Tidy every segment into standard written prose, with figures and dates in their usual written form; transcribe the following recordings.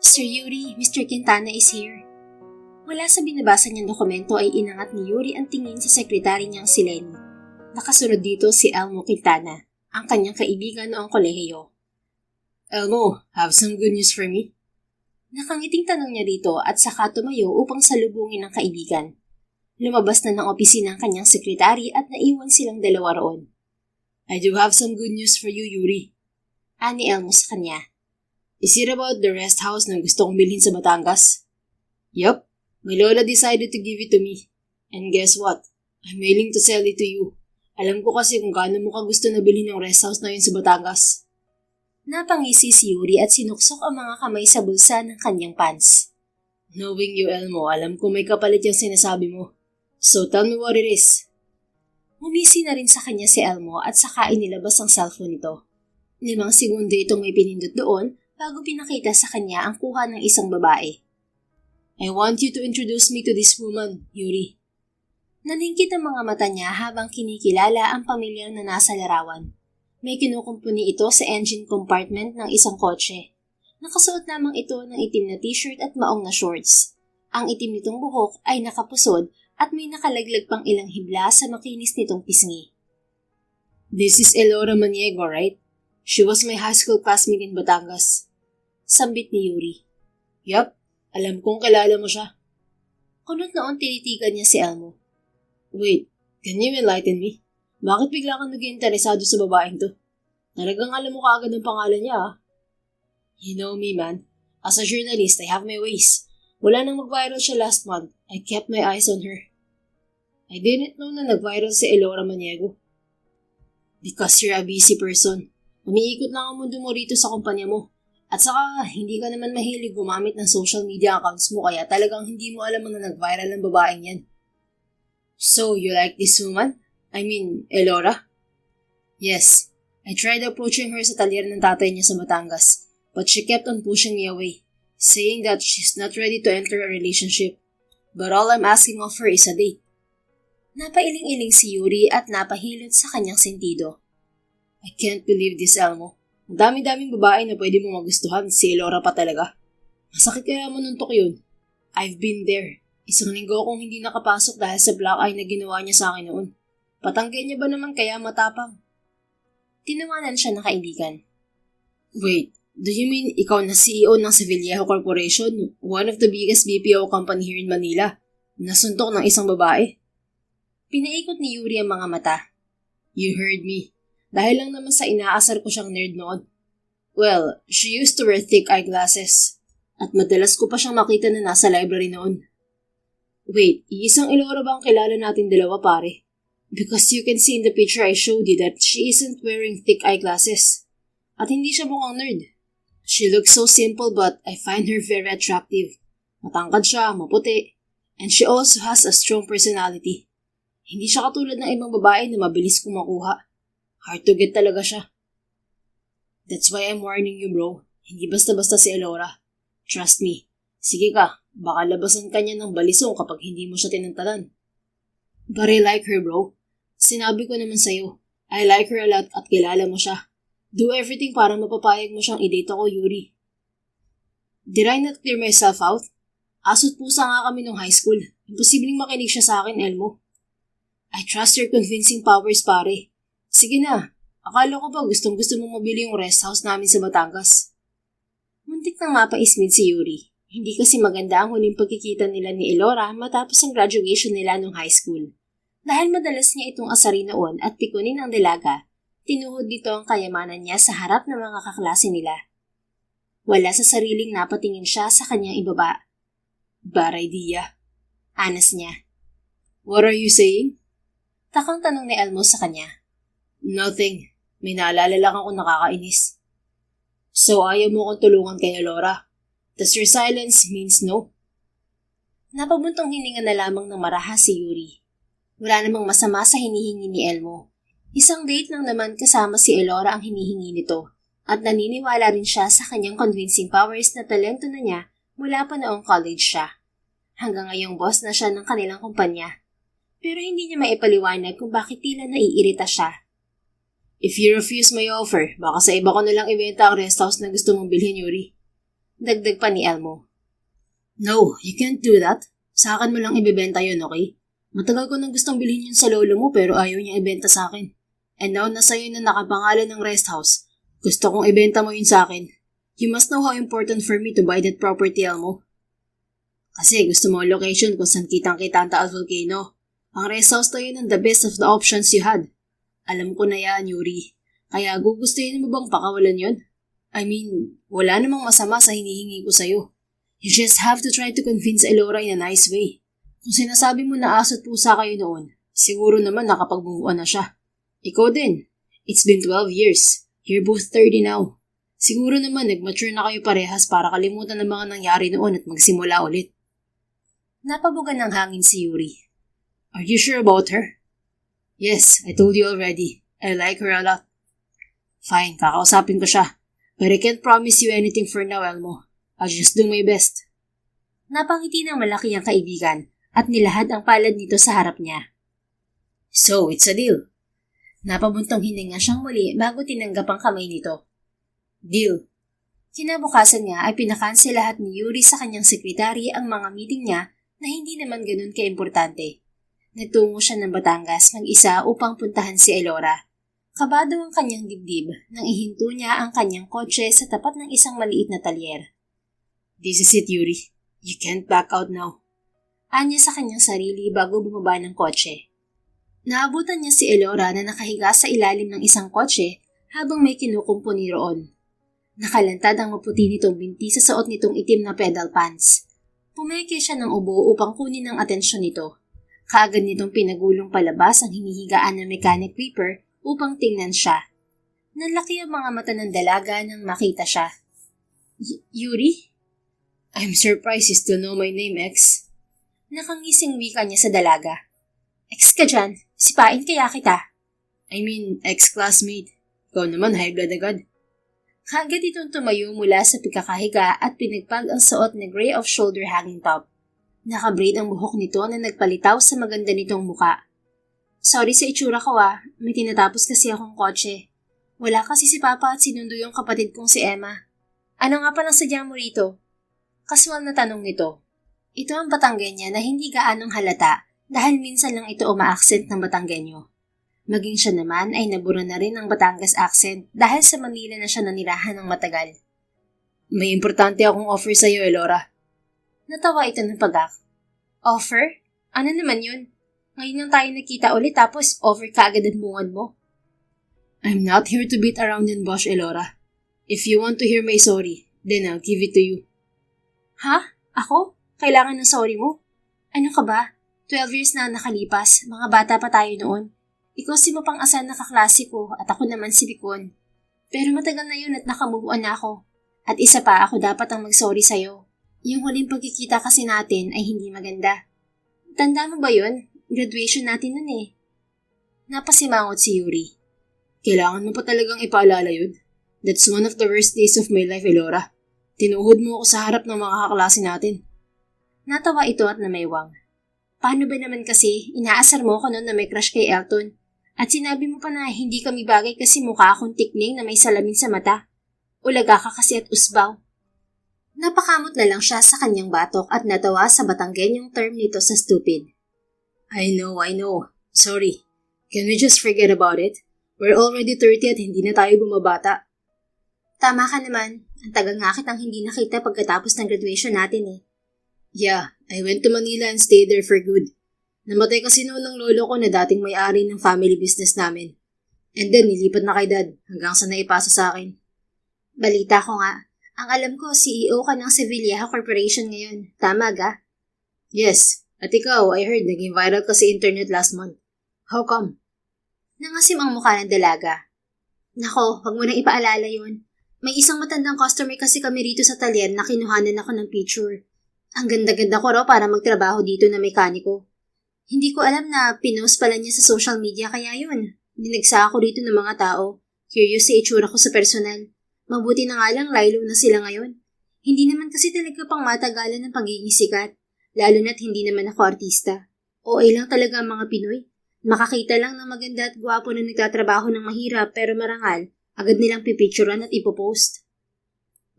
Sir Yuri, Mr. Quintana is here. Mula sa binabasa niyang dokumento ay inangat ni Yuri ang tingin sa sekretary niyang si Lenny. Nakasunod dito si Elmo Quintana, ang kanyang kaibigan noong kolehiyo. Elmo, have some good news for me? Nakangiting tanong niya dito at saka tumayo upang salubungin ang kaibigan. Lumabas na ng opisina ang kanyang sekretary at naiwan silang dalawa roon. I do have some good news for you, Yuri. Ani Elmo sa kanya. Is it about the rest house na gusto kong bilhin sa Batangas? Yup, my lola decided to give it to me. And guess what? I'm willing to sell it to you. Alam ko kasi kung gaano mo ka gusto na bilhin ng rest house na yun sa Batangas. Napangisi si Yuri at sinuksok ang mga kamay sa bulsa ng kanyang pants. Knowing you, Elmo, alam ko may kapalit yung sinasabi mo. So tell me what it is. Ngumisi na rin sa kanya si Elmo at saka inilabas ang cellphone nito. 5 segundo itong may pinindot doon bago pinakita sa kanya ang kuha ng isang babae. I want you to introduce me to this woman, Yuri. Naningkit ang mga mata niya habang kinikilala ang pamilyang na nasa larawan. May kinukumpuni ito sa engine compartment ng isang kotse. Nakasuot lamang ito ng itim na t-shirt at maong na shorts. Ang itim nitong buhok ay nakapusod at may nakalaglag pang ilang hibla sa makinis nitong pisngi. This is Elora Maniego, right? She was my high school classmate in Batangas. Sambit ni Yuri. Yup, alam kong kilala mo siya. Kunot noon tinitigan niya si Elmo. Wait, can you enlighten me? Bakit bigla kang nag-iinteresado sa babaeng to? Talagang alam mo kaagad ang pangalan niya, ah. You know me, man. As a journalist, I have my ways. Wala nang mag-viral siya last month. I kept my eyes on her. I didn't know na nag-viral si Elora Maniego. Because you're a busy person. Umiikot lang ang mundo mo rito sa kumpanya mo. At saka, hindi ka naman mahilig gumamit ng social media accounts mo kaya talagang hindi mo alam na nag-viral ang babaeng yan. So, you like this woman? I mean, Elora? Yes. I tried approaching her sa talyer ng tatay niya sa Batangas, but she kept on pushing me away, saying that she's not ready to enter a relationship. But all I'm asking of her is a date. Napailing-iling si Yuri at napahilot sa kanyang sentido. I can't believe this, Elmo. Ang dami-daming babae na pwede mo magustuhan, si Elora pa talaga. Masakit kaya manuntok yun. I've been there. Isang linggo akong hindi nakapasok dahil sa black eye na ginawa niya sa akin noon. Patanggal niya ba naman kaya matapang? Tinawanan siya ng kaibigan. Wait, do you mean ikaw na CEO ng Sevillejo Corporation, one of the biggest BPO company here in Manila, nasuntok ng isang babae? Pinaikot ni Yuri ang mga mata. You heard me. Dahil lang naman sa inaasar ko siyang nerd noon. Well, she used to wear thick eyeglasses. At madalas ko pa siyang makita na nasa library noon. Wait, iisang Elora ba ang kilala natin dalawa, pare? Because you can see in the picture I showed you that she isn't wearing thick eyeglasses. At hindi siya mukhang nerd. She looks so simple but I find her very attractive. Matangkad siya, maputi. And she also has a strong personality. Hindi siya katulad ng ibang babae na mabilis kumakuha. Hard to get talaga siya. That's why I'm warning you, bro. Hindi basta-basta si Elora. Trust me. Sige ka, baka labasan ka niya ng balisong kapag hindi mo siya tinantanan. But I like her, bro. Sinabi ko naman sa'yo. I like her a lot at kilala mo siya. Do everything para mapapayag mo siyang i-date ako, Yuri. Did I not clear myself out? Aso't pusa nga kami nung high school. Imposibleng makinig siya sa akin, Elmo. I trust your convincing powers, pare. Sige na. Akala ko ba gustong-gusto mong mabili yung rest house namin sa Batangas? Muntik nang mapaismid si Yuri. Hindi kasi maganda ang huling pagkikita nila ni Elora matapos ang graduation nila nung high school. Dahil madalas niya itong asarin noon at pikunin ang dalaga, tinuhod dito ang kayamanan niya sa harap ng mga kaklase nila. Wala sa sariling napatingin siya sa kanyang ibaba. Bad idea. Anas niya. What are you saying? Takang tanong ni Elmo sa kanya. Nothing. May naalala lang ako nakakainis. So ayaw mo kong tulungan kay Elora? Does your silence means no? Napabuntong hininga na lamang ng maraha si Yuri. Wala namang masama sa hinihingi ni Elmo. Isang date lang naman kasama si Elora ang hinihingi nito. At naniniwala rin siya sa kanyang convincing powers na talento na niya mula pa noong college siya. Hanggang ngayong boss na siya ng kanilang kumpanya. Pero hindi niya maipaliwanag kung bakit tila naiirita siya. If you refuse my offer, baka sa iba ko nalang ibenta ang rest house na gusto mong bilhin, Yuri. Dagdag pa ni Elmo. No, you can't do that. Sa akin mo lang ibebenta yun, okay? Matagal ko nang gustong bilhin yun sa lolo mo pero ayaw niyang ibenta sa akin. And now nasa iyo na nakapangalan ng rest house. Gusto kong ibenta mo yun sa akin. You must know how important for me to buy that property, Elmo. Kasi gusto mo ang location kung saan kitang-kita ang Taal Volcano. Ang rest house na yun ang the best of the options you had. Alam ko na yan, Yuri. Kaya gugustuhin mo bang pakawalan yun? I mean, wala namang masama sa hinihingi ko sa'yo. You just have to try to convince Elora in a nice way. Kung sinasabi mo na aso't pusa kayo noon, siguro naman nakapag-move on na siya. Ikaw din. It's been 12 years. You're both 30 now. Siguro naman nag-mature na kayo parehas para kalimutan ng mga nangyari noon at magsimula ulit. Napabugan ng hangin si Yuri. Are you sure about her? Yes, I told you already. I like her a lot. Fine, kakausapin ko siya. But I can't promise you anything for now, Elmo. I'll just do my best. Napangiti ng malaki ang kaibigan at nilahad ang palad nito sa harap niya. So, it's a deal. Napabuntong hininga siyang muli bago tinanggap ang kamay nito. Deal. Kinabukasan niya ay pinakansel lahat ni Yuri sa kanyang sekretary ang mga meeting niya na hindi naman ganun kaimportante. Nagtungo siya ng Batangas mag-isa upang puntahan si Elora. Kabado ang kanyang dibdib nang ihinto niya ang kanyang kotse sa tapat ng isang maliit na talyer. This is it, Yuri. You can't back out now. Anya sa kanyang sarili bago bumaba ng kotse. Naabutan niya si Elora na nakahiga sa ilalim ng isang kotse habang may kinukumpuni roon. Nakalantad ang maputi nitong binti sa suot nitong itim na pedal pants. Pumeke siya ng ubo upang kunin ang atensyon nito. Kaagad nitong pinagulong palabas ang hinihigaan ng mechanic creeper upang tingnan siya. Nalaki ang mga mata ng dalaga nang makita siya. Yuri? I'm surprised you still know my name, X. Nakangising wika niya sa dalaga. X ka dyan, sipain kaya kita. I mean, ex-classmate. Ikaw naman, high blood agad. Kagad itong tumayo mula sa pagkakahiga at pinagpag ang suot na gray off-shoulder hanging top. Nakabraid ang buhok nito na nagpalitaw sa maganda nitong muka. Sorry sa itsura ko may tinatapos kasi akong kotse. Wala kasi si Papa at sinundo yung kapatid kong si Emma. Ano nga palang sadya mo rito? Kaswal na tanong nito. Ito ang Batanggenya na hindi gaanong halata dahil minsan lang ito uma-accent ng Batanggenyo. Maging siya naman ay nabura na rin ang Batangas accent dahil sa Manila na siya nanirahan ng matagal. May importante akong offer sa iyo, Elora. Natawa ito ng pagak. Offer? Ano naman yun? Ngayon lang tayo nakita ulit tapos offer ka agad ang bungad mo. I'm not here to beat around in bush, Elora. If you want to hear my sorry, then I'll give it to you. Ha? Ako? Kailangan ng sorry mo? Ano ka ba? 12 years na nakalipas, mga bata pa tayo noon. Ikaw si mapang-asal na kaklase ko at ako naman si Bicon. Pero matagal na yun at nakamove on na ako. At isa pa, ako dapat ang mag-sorry sa'yo. Yung huling pagkikita kasi natin ay hindi maganda. Tanda mo ba yun? Graduation natin nun eh. Napasimangot si Yuri. Kailangan mo pa talagang ipaalala yun? That's one of the worst days of my life, Elora. Tinuhod mo ako sa harap ng mga kaklase natin. Natawa ito at namaywang. Paano ba naman kasi inaasar mo ko noon na may crush kay Elton? At sinabi mo pa na hindi kami bagay kasi mukha akong tikling na may salamin sa mata. Ulaga ka kasi at usbaw. Napakamot na lang siya sa kanyang batok at natawa sa Batanggenyong term nito sa stupid. I know. Sorry. Can we just forget about it? We're already 30 at hindi na tayo bumabata. Tama ka naman. Ang tagal nga kitang hindi nakita pagkatapos ng graduation natin eh. Yeah, I went to Manila and stayed there for good. Namatay kasi noon ng lolo ko na dating may-ari ng family business namin. And then, nilipat na kay Dad hanggang sa naipasa sa akin. Balita ko nga. Ang alam ko, CEO ka ng Sevilla Corporation ngayon. Tama ga? Yes. At ikaw, I heard naging viral ka sa internet last month. How come? Nangasim ang mukha ng dalaga. Nako, wag mo nang ipaalala yun. May isang matandang customer kasi kami rito sa talyer na kinuhanan ako ng picture. Ang ganda-ganda ko raw para magtrabaho dito na mekaniko. Hindi ko alam na pinost pala niya sa social media kaya yun. Dinagsa ako rito ng mga tao. Curious sa itsura ko sa personal. Mabuti na nga lang lilo na sila ngayon. Hindi naman kasi talaga pang matagalan ng pagiging sikat. Lalo na't hindi naman ako artista. OA lang talaga ang mga Pinoy. Makakita lang ng maganda at gwapo na nagtatrabaho ng mahirap pero marangal, agad nilang pipicturean at ipopost.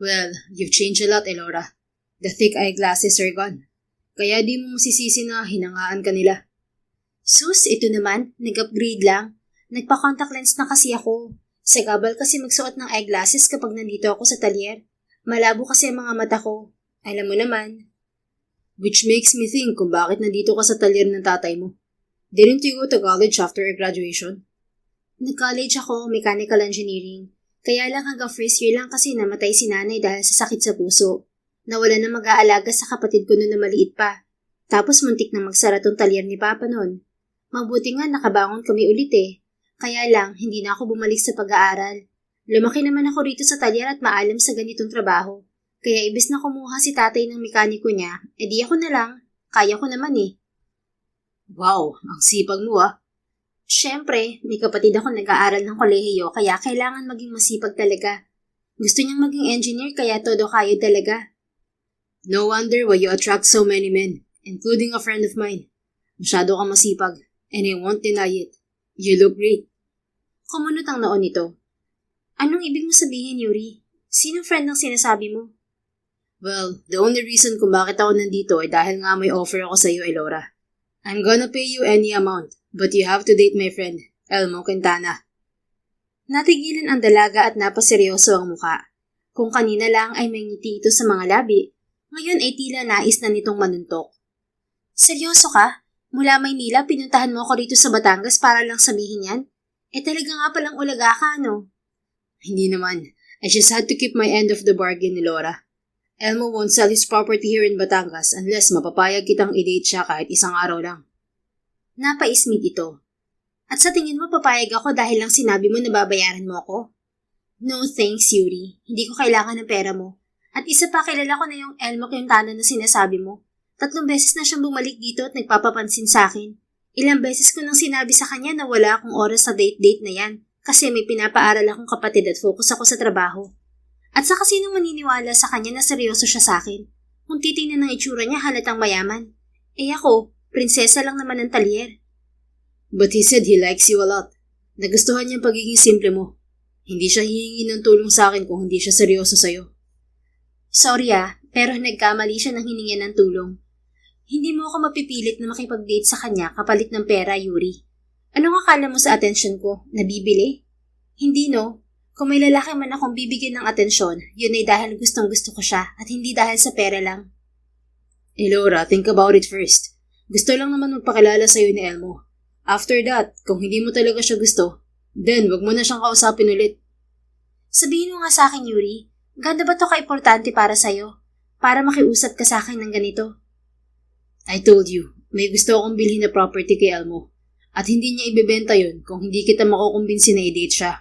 Well, you've changed a lot, Elora. The thick eyeglasses are gone. Kaya di mo masisisi na hinangaan ka nila. Sus, ito naman, nag-upgrade lang. Nagpa-contact lens na kasi ako. Sagabal kasi magsuot ng eyeglasses kapag nandito ako sa talyer. Malabo kasi ang mga mata ko. Alam mo naman. Which makes me think kung bakit nandito ka sa talyer ng tatay mo. Didn't you go to college after your graduation? Nag-college ako, mechanical engineering. Kaya lang hanggang first year lang kasi namatay si nanay dahil sa sakit sa puso. Nawala na mag-aalaga sa kapatid ko noon na maliit pa. Tapos muntik na magsara tong talyer ni Papa noon. Mabuti nga nakabangon kami ulit eh. Kaya lang, hindi na ako bumalik sa pag-aaral. Lumaki naman ako rito sa talyer at maalam sa ganitong trabaho. Kaya ibis na kumuha si tatay ng mekaniko niya, edi ako na lang. Kaya ko naman eh. Wow, ang sipag mo ah. Siyempre, may kapatid ako nag-aaral ng kolehiyo kaya kailangan maging masipag talaga. Gusto niyang maging engineer kaya todo kayo talaga. No wonder why you attract so many men, including a friend of mine. Masyado kang masipag, and I won't deny it. You look great. Kumunot ang noon nito. Anong ibig mo sabihin, Yuri? Sinong friend ang sinasabi mo? Well, the only reason kung bakit ako nandito ay dahil nga may offer ako sa iyo, Elora. I'm gonna pay you any amount, but you have to date my friend, Elmo Quintana. Natigilan ang dalaga at napaseryoso ang muka. Kung kanina lang ay may ngiti ito sa mga labi, ngayon ay tila nais na nitong manuntok. Seryoso ka? Mula Maynila, pinuntahan mo ako rito sa Batangas para lang sabihin yan? Talaga nga palang ulaga ka, no? Hindi naman. I just had to keep my end of the bargain, Elora. Elmo won't sell his property here in Batangas unless mapapayag kitang i-date siya kahit isang araw lang. Napaismid ito. At sa tingin mo papayag ako dahil lang sinabi mo na babayaran mo ako? No thanks, Yuri. Hindi ko kailangan ng pera mo. At isa pa, kilala ko na yung Elmo Quintana na sinasabi mo. 3 beses na siyang bumalik dito at nagpapapansin sa akin. Ilang beses ko nang sinabi sa kanya na wala akong oras sa date-date na yan kasi may pinapaaral akong kapatid at focus ako sa trabaho. At saka sinong maniniwala sa kanya na seryoso siya sa akin? Kung titingnan ng itsura niya halatang mayaman. Ako, prinsesa lang naman ng talyer. But he said he likes you a lot. Nagustuhan niya ang pagiging simple mo. Hindi siya hihingi ng tulong sa akin kung hindi siya seryoso sa'yo. Sorry pero nagkamali siya ng hiningi ng tulong. Hindi mo ako mapipilit na makipag-date sa kanya kapalit ng pera, Yuri. Anong akala mo sa atensyon ko? Nabibili? Hindi no. Kung may lalaki man akong bibigyan ng atensyon, yun ay dahil gustong-gusto ko siya at hindi dahil sa pera lang. Elora, think about it first. Gusto lang naman magpakilala sa'yo ni Elmo. After that, kung hindi mo talaga siya gusto, then wag mo na siyang kausapin ulit. Sabihin mo nga sa akin, Yuri, ganda ba to ka-importante para sa'yo? Para makiusap ka sa akin ng ganito? I told you, may gusto akong bilhin na property kay Elmo. At hindi niya ibebenta yun kung hindi kita makukumbinsi na i-date siya.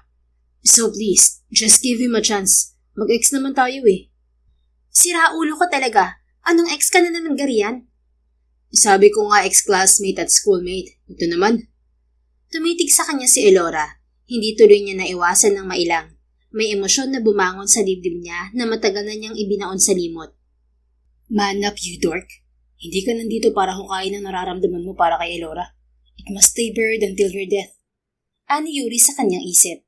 So please, just give him a chance. Mag-ex naman tayo eh. Sira ulo ko talaga. Anong ex ka na naman, Garian? Sabi ko nga ex-classmate at schoolmate. Ito naman. Tumitig sa kanya si Elora. Hindi tuloy niya naiwasan ng mailang. May emosyon na bumangon sa dibdib niya na matagal na niyang ibinaon sa limot. Man up, you dork. Hindi ka nandito para hukayin ang nararamdaman mo para kay Elora. It must stay buried until your death. Ani Yuri sa kanyang isip.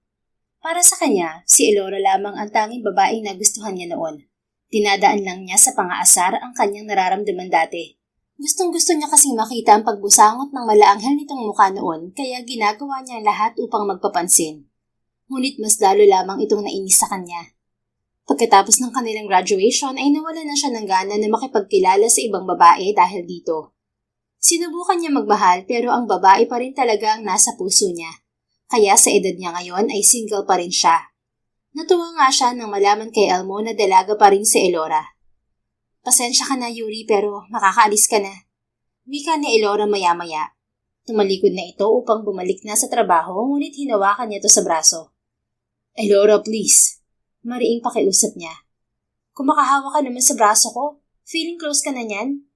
Para sa kanya, si Elora lamang ang tanging babaeng nagustuhan niya noon. Tinadaan lang niya sa pang-aasar ang kanyang nararamdaman dati. Gustong-gusto niya kasing makita ang pagbusangot ng malaanghel nitong mukha noon kaya ginagawa niya ang lahat upang magpapansin. Ngunit mas lalo lamang itong nainis sa kanya. Pagkatapos ng kanilang graduation ay nawala na siya ng gana na makipagkilala sa ibang babae dahil dito. Sinubukan niya magmahal pero ang babae pa rin talaga ang nasa puso niya. Kaya sa edad niya ngayon ay single pa rin siya. Natuwa nga siya nang malaman kay Elmo na dalaga pa rin si Elora. Pasensya ka na, Yuri, pero makakaalis ka na. Wika ni Elora maya-maya. Tumalikod na ito upang bumalik na sa trabaho ngunit hinawakan niya ito sa braso. Elora, please. Mariing pakiusap niya. Kung makahawa ka naman sa braso ko, feeling close ka na niyan?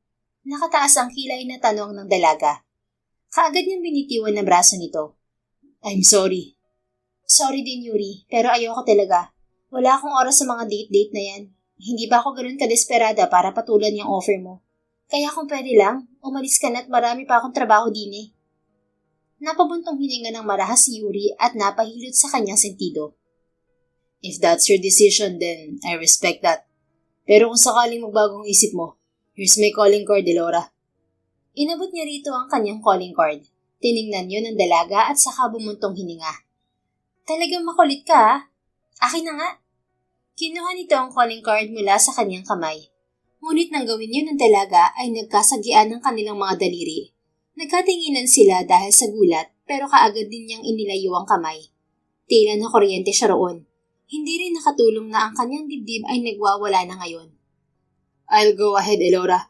Nakataas ang kilay na tanong ng dalaga. Kaagad niyang binitiwan na braso nito. I'm sorry. Sorry din, Yuri, pero ayoko talaga. Wala akong oras sa mga date-date na yan. Hindi ba ako ganun kadesperada para patulan yung offer mo? Kaya kung pwede lang, umalis ka na at marami pa akong trabaho din eh. Napabuntong hininga ng marahas si Yuri at napahilot sa kanyang sentido. If that's your decision, then I respect that. Pero kung sakaling magbagong isip mo, here's my calling card, Elora. Inabot niya rito ang kanyang calling card. Tiningnan yun ng dalaga at saka bumuntong hininga. Talagang makulit ka, ah. Akin na nga. Kinuha nito ang calling card mula sa kanyang kamay. Ngunit nang gawin yun ng dalaga ay nagkasagian ng kanilang mga daliri. Nagkatinginan sila dahil sa gulat pero kaagad din niyang inilayo ang kamay. Tila na kuryente siya roon. Hindi rin nakatulong na ang kanyang dibdib ay nagwawala na ngayon. I'll go ahead, Elora.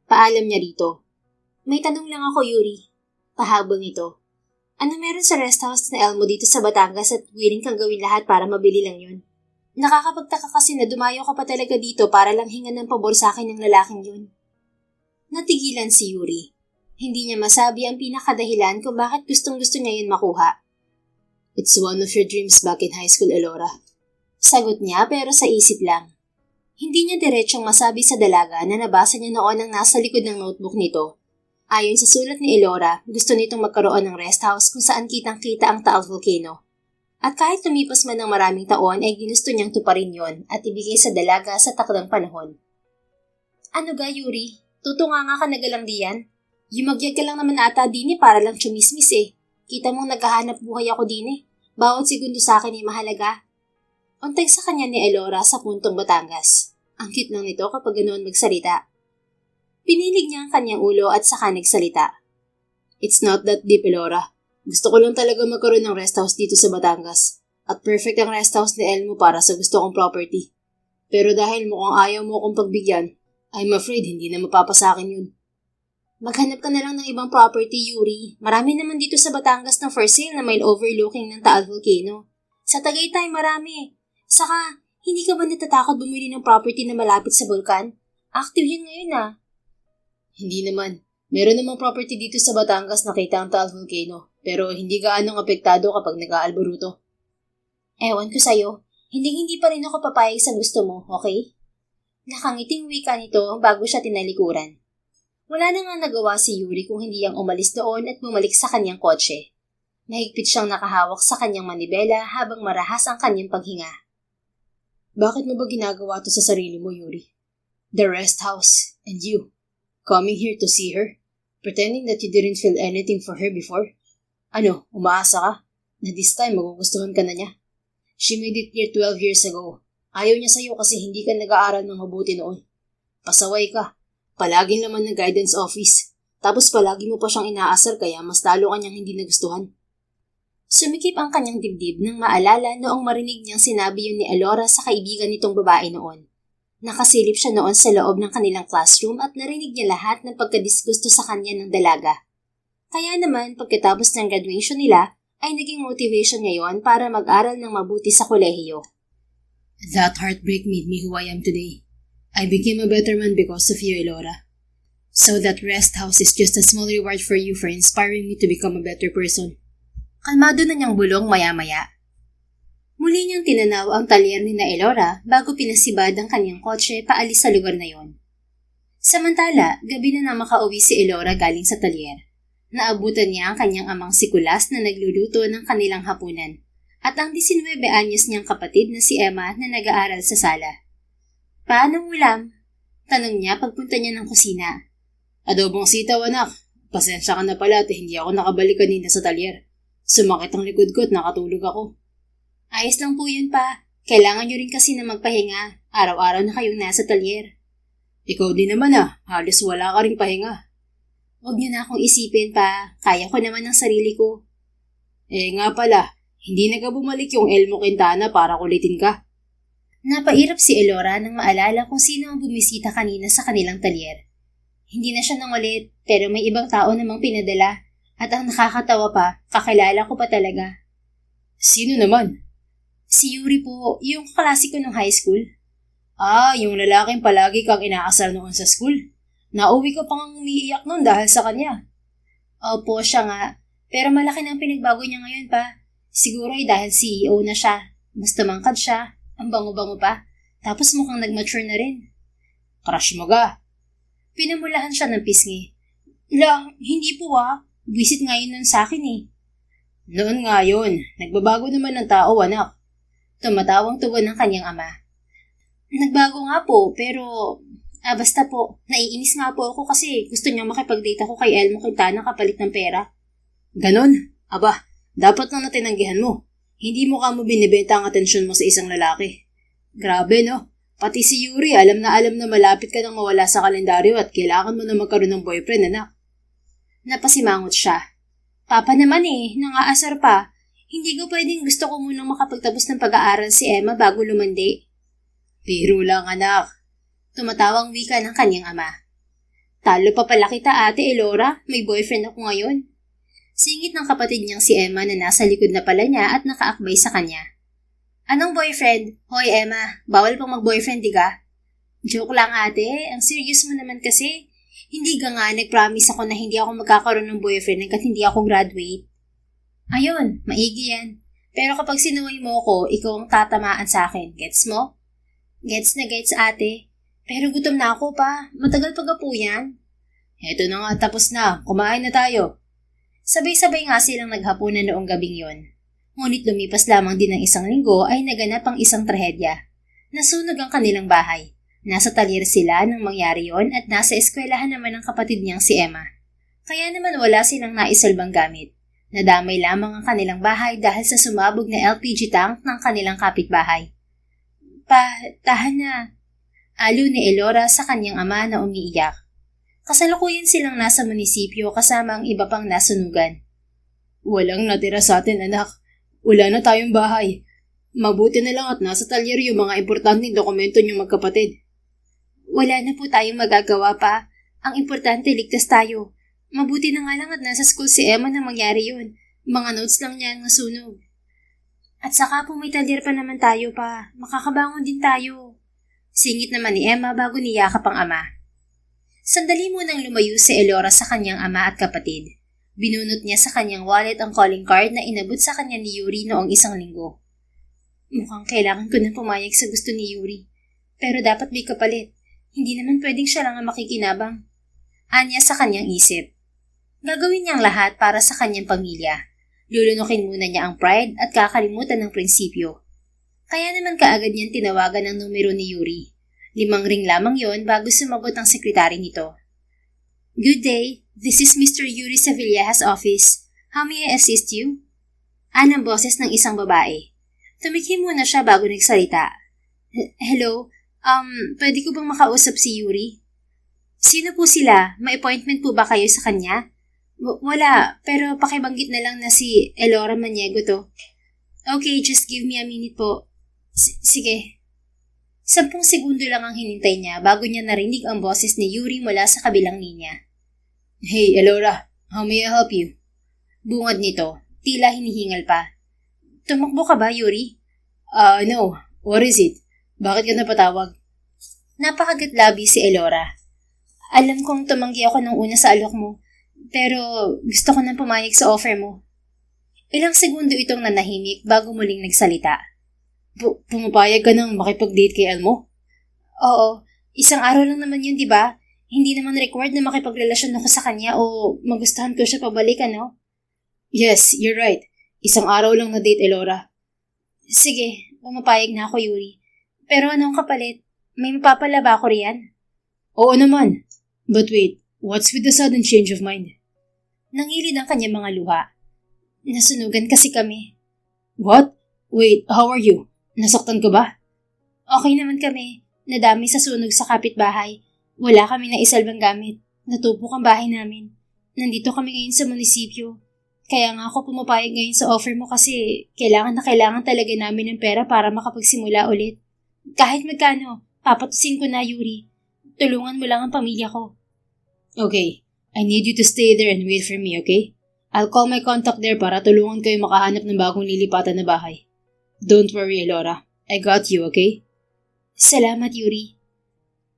Paalam niya rito. May tanong lang ako, Yuri. Pahabol nito. Ano meron sa rest house na Elmo dito sa Batangas at willing kang gawin lahat para mabili lang yun? Nakakapagtaka kasi na dumayo ka pa talaga dito para lang hingan ng pabor sa akin ng lalaking yun. Natigilan si Yuri. Hindi niya masabi ang pinakadahilan kung bakit gustong-gusto niya yun makuha. It's one of your dreams back in high school, Elora. Sagot niya pero sa isip lang. Hindi niya diretsyong masabi sa dalaga na nabasa niya noon ang nasa likod ng notebook nito. Ayon sa sulat ni Elora, gusto nitong magkaroon ng rest house kung saan kitang-kita ang Taal Volcano. At kahit lumipas man ng maraming taon ay ginusto niyang tuparin yon at ibigay sa dalaga sa takdang panahon. Ano ga, Yuri? Tutunganga ka na galang diyan? Yumagyag ka lang naman ata din para lang chumismis eh. Kita mong naghahanap buhay ako din eh. Bawat segundo sa akin ay mahalaga. Untay sa kanya ni Elora sa puntong Batangas. Ang cute lang nito kapag ganoon magsalita. Pinilig niya ang kanyang ulo at saka nagsalita. It's not that deep, Elora. Gusto ko lang talaga magkaroon ng rest house dito sa Batangas. At perfect ang rest house ni Elmo para sa gusto kong property. Pero dahil mukhang ayaw mo akong pagbigyan, I'm afraid hindi na mapapasakin yun. Maghanap ka na lang ng ibang property, Yuri. Marami naman dito sa Batangas ng for sale na may overlooking ng Taal Volcano. Sa Tagaytay marami. Saka, hindi ka ba natatakot bumili ng property na malapit sa bulkan? Active yun ngayon ah. Hindi naman. Meron namang property dito sa Batangas na kita ang Taal Volcano, pero hindi gaanong apektado kapag nag-aalboruto. Ewan ko sa'yo. Hindi pa rin ako papayag sa gusto mo, okay? Nakangiting wika nito bago siya tinalikuran. Wala na nga nagawa si Yuri kung hindi yang umalis doon at bumalik sa kanyang kotse. Mahigpit siyang nakahawak sa kanyang manibela habang marahas ang kanyang paghinga. Bakit mo ba ginagawa to sa sarili mo, Yuri? The rest house, and you. Coming here to see her? Pretending that you didn't feel anything for her before? Ano, umaasa ka? Na this time magugustuhan ka na niya? She made it clear 12 years ago. Ayaw niya sa'yo kasi hindi ka nag-aaral ng mabuti noon. Pasaway ka. Palaging naman ng guidance office. Tapos palagi mo pa siyang inaasar kaya mas lalo ka niyang hindi nagustuhan. Sumikip ang kanyang dibdib nang maalala noong marinig niyang sinabi yun ni Elora sa kaibigan nitong babae noon. Nakasilip siya noon sa loob ng kanilang classroom at narinig niya lahat ng pagkadisgusto sa kanya ng dalaga. Kaya naman pagkatapos ng graduation nila ay naging motivation niya yon para mag-aral ng mabuti sa kolehiyo. That heartbreak made me who I am today. I became a better man because of you, Elora. So that rest house is just a small reward for you for inspiring me to become a better person. Kalmado na niyang bulong maya-maya. Muli niyang tinanaw ang talyer ni na Elora bago pinasibad ang kanyang kotse paalis sa lugar na yon. Samantala, gabi na makauwi si Elora galing sa talyer. Naabutan niya ang kanyang amang si Kulas na nagluluto ng kanilang hapunan at ang 19 anyos niyang kapatid na si Emma na nag-aaral sa sala. Paanong ulam? Tanong niya pagpunta niya ng kusina. Adobong sitaw, anak. Pasensya ka na pala at hindi ako nakabalik kanina sa talyer. Sumakit ang likod ko at nakatulog ako. Ayos lang po yun pa. Kailangan nyo rin kasi na magpahinga. Araw-araw na kayong nasa talyer. Ikaw din naman halos wala ka ring pahinga. Huwag nyo na akong isipin pa. Kaya ko naman ang sarili ko. Nga pala, hindi na ka bumalik yung Elmo Quintana para kulitin ka. Napairap si Elora nang maalala kung sino ang bumisita kanina sa kanilang talyer. Hindi na siya nangulit, pero may ibang tao namang pinadala. At ang nakakatawa pa, kakilala ko pa talaga. Sino naman? Si Yuri po, yung kaklase ko nung high school. Yung lalaking palagi kang inaasar noon sa school. Nauwi ka pang umiiyak noon dahil sa kanya. Opo, siya nga. Pero malaki na ang pinagbago niya ngayon pa. Siguro ay dahil CEO na siya. Mas tumangkad siya. Ang bango-bango pa. Tapos mukhang nag-mature na rin. Crush mo ga? Pinamulahan siya ng pisngi. Hindi po Visit nga yun nun sa akin eh. Noon nga yun. Nagbabago naman ng tao, anak. Tumatawang tugon ng kanyang ama. Nagbago nga po, pero basta po, naiinis nga po ako kasi gusto niya makipag-date ako kay Elmo Quintana kapalit ng pera. Ganon? Aba, dapat lang na tinanggihan mo. Hindi mo binibenta ang atensyon mo sa isang lalaki. Grabe no? Pati si Yuri alam na malapit ka nang mawala sa kalendaryo at kailangan mo na magkaroon ng boyfriend, anak. Napasimangot siya. Papa naman nangaasar pa. Hindi ko pwedeng gusto ko munang makapagtapos ng pag-aaral si Emma bago lumandi. Biro lang, anak. Tumatawang wika ng kanyang ama. Talo pa pala kita, Ate Elora. May boyfriend ako ngayon. Singit ng kapatid niyang si Emma na nasa likod na pala niya at nakaakbay sa kanya. Anong boyfriend? Hoy Emma, bawal pang mag-boyfriend, di ka? Joke lang ate, ang serious mo naman kasi. Hindi ka nga nag-promise ako na hindi ako magkakaroon ng boyfriend hanggat hindi ako graduate. Ayun, maigi yan. Pero kapag sinuway mo ako, ikaw ang tatamaan sa akin. Gets mo? Gets na gets ate. Pero gutom na ako pa. Matagal pag-apo yan. Eto na nga, tapos na. Kumain na tayo. Sabay-sabay nga silang naghapunan noong gabing yon. Ngunit lumipas lamang din ng isang linggo ay naganap ang isang trahedya. Nasunog ang kanilang bahay. Nasa talyer sila nang mangyari yon at nasa eskwelahan naman ng kapatid niyang si Emma. Kaya naman wala silang naisalbang gamit. Nadamay lamang ang kanilang bahay dahil sa sumabog na LPG tank ng kanilang kapitbahay. Tahan na. Alo ni Elora sa kanyang ama na umiiyak. Kasalukuyan silang nasa munisipyo kasama ang iba pang nasunugan. Walang natira sa atin, anak. Wala na tayong bahay. Mabuti na lang at nasa talyer yung mga importanteng dokumento niyong magkapatid. Wala na po tayong magagawa pa. Ang importante, ligtas tayo. Mabuti na nga lang at nasa school si Emma na mangyari yun. Mga notes lang niya ang nasunog. At saka po may talyer pa naman tayo pa. Makakabangon din tayo. Singit naman ni Emma bago niyakap ang ama. Sandali munang lumayo si Elora sa kanyang ama at kapatid. Binunot niya sa kanyang wallet ang calling card na inabot sa kanya ni Yuri noong isang linggo. Mukhang kailangan ko nang pumayag sa gusto ni Yuri. Pero dapat may kapalit. Hindi naman pwedeng siya lang ang makikinabang. Anya sa kanyang isip. Gagawin niyang lahat para sa kanyang pamilya. Lulunukin muna niya ang pride at kakalimutan ng prinsipyo. Kaya naman kaagad niyang tinawagan ang numero ni Yuri. 5 ring lamang yon bago sumagot ang sekretary nito. Good day, this is Mr. Yuri Sevilla's office. How may I assist you? Ang boses ng isang babae. Tumikhi muna siya bago nagsalita. Hello, pwede ko bang makausap si Yuri? Sino po sila? May appointment po ba kayo sa kanya? Wala, pero pakibanggit na lang na si Elora Maniego to. Okay, just give me a minute po. Sige. 10 segundo lang ang hinintay niya bago niya narinig ang boses ni Yuri mula sa kabilang linya. Hey, Elora, how may I help you? Bungad nito, tila hinihingal pa. Tumakbo ka ba, Yuri? No. What is it? Bakit ka napatawag? Napakagatlabi si Elora. Alam kong tumanggi ako nung una sa alok mo, pero gusto ko nang pumayag sa offer mo. Ilang segundo itong nanahimik bago muling nagsalita. Pumapayag ka nang makipag-date kay Elmo? Oo, isang araw lang naman yun, di ba? Hindi naman required na makipagrelasyon ako sa kanya o magustuhan ko siya pabalik, ano? Yes, you're right. Isang araw lang na date, Elora. Sige, pumapayag na ako, Yuri. Pero anong kapalit? May mapapala ba ako riyan? Oo naman. But wait, what's with the sudden change of mind? Nangilid ang kanyang mga luha. Nasunugan kasi kami. What? Wait, how are you? Nasaktan ka ba? Okay naman kami. Nadami sa sunog sa kapitbahay. Wala kami na isalbang gamit. Natupok ang bahay namin. Nandito kami ngayon sa munisipyo. Kaya nga ako pumapayag ngayon sa offer mo kasi kailangan na kailangan talaga namin ng pera para makapagsimula ulit. Kahit magkano, papatusin ko na, Yuri. Tulungan mo lang ang pamilya ko. Okay, I need you to stay there and wait for me, okay? I'll call my contact there para tulungan kayo makahanap ng bagong lilipatan na bahay. Don't worry, Elora. I got you, okay? Salamat, Yuri.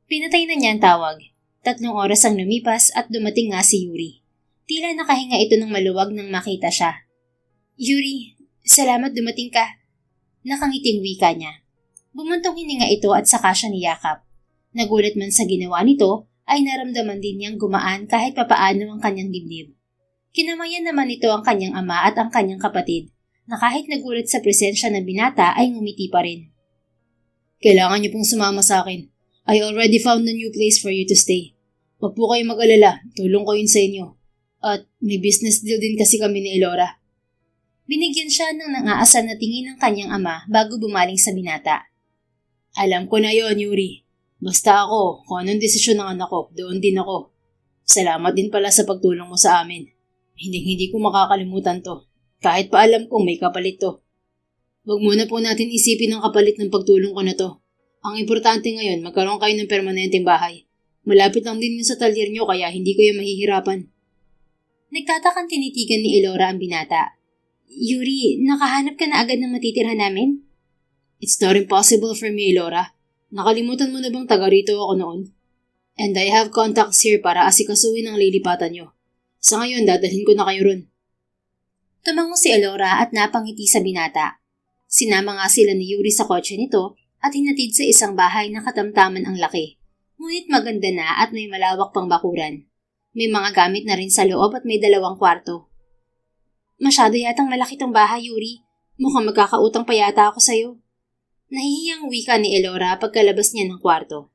Pinatay na niya ang tawag. 3 oras ang lumipas at dumating nga si Yuri. Tila nakahinga ito ng maluwag nang makita siya. Yuri, salamat dumating ka. Nakangiting wika niya. Bumuntong hininga ito at saka siya niyakap. Nagulat man sa ginawa nito, ay naramdaman din niyang gumaan kahit papaano ang kanyang dibdib. Kinamayan naman ito ang kanyang ama at ang kanyang kapatid. na kahit nagulat sa presensya ng binata ay ngumiti pa rin. Kailangan niyo pong sumama sa akin. I already found a new place for you to stay. Huwag po kayong mag-alala, tulong ko yun sa inyo. At may business deal din kasi kami ni Elora. Binigyan siya ng nangaasar na tingin ng kanyang ama bago bumaling sa binata. Alam ko na yon, Yuri. Basta ako, kung anong desisyon ng anak ko, doon din ako. Salamat din pala sa pagtulong mo sa amin. Hindi ko makakalimutan to. Kahit pa alam kong may kapalit to. Huwag muna po natin isipin ang kapalit ng pagtulong ko na to. Ang importante ngayon, magkaroon kayo ng permanenteng bahay. Malapit lang din yun sa talyer nyo kaya hindi ko yung mahihirapan. Nagtatakang tinitigan ni Elora ang binata. Yuri, nakahanap ka na agad ng matitirhan namin? It's not impossible for me, Elora. Nakalimutan mo na bang taga rito ako noon? And I have contacts here para asikasuhin ang lilipatan nyo. Sa ngayon, dadalhin ko na kayo ron. Tumango si Elora at napangiti sa binata. Sinama nga sila ni Yuri sa kotse nito at hinatid sa isang bahay na katamtaman ang laki. Ngunit maganda na at may malawak pang bakuran. May mga gamit na rin sa loob at may 2 kwarto. Masyado yatang malaki tong bahay, Yuri. Mukhang magkakautang pa yata ako sa'yo. Nahihiyang wika ni Elora pagkalabas niya ng kwarto.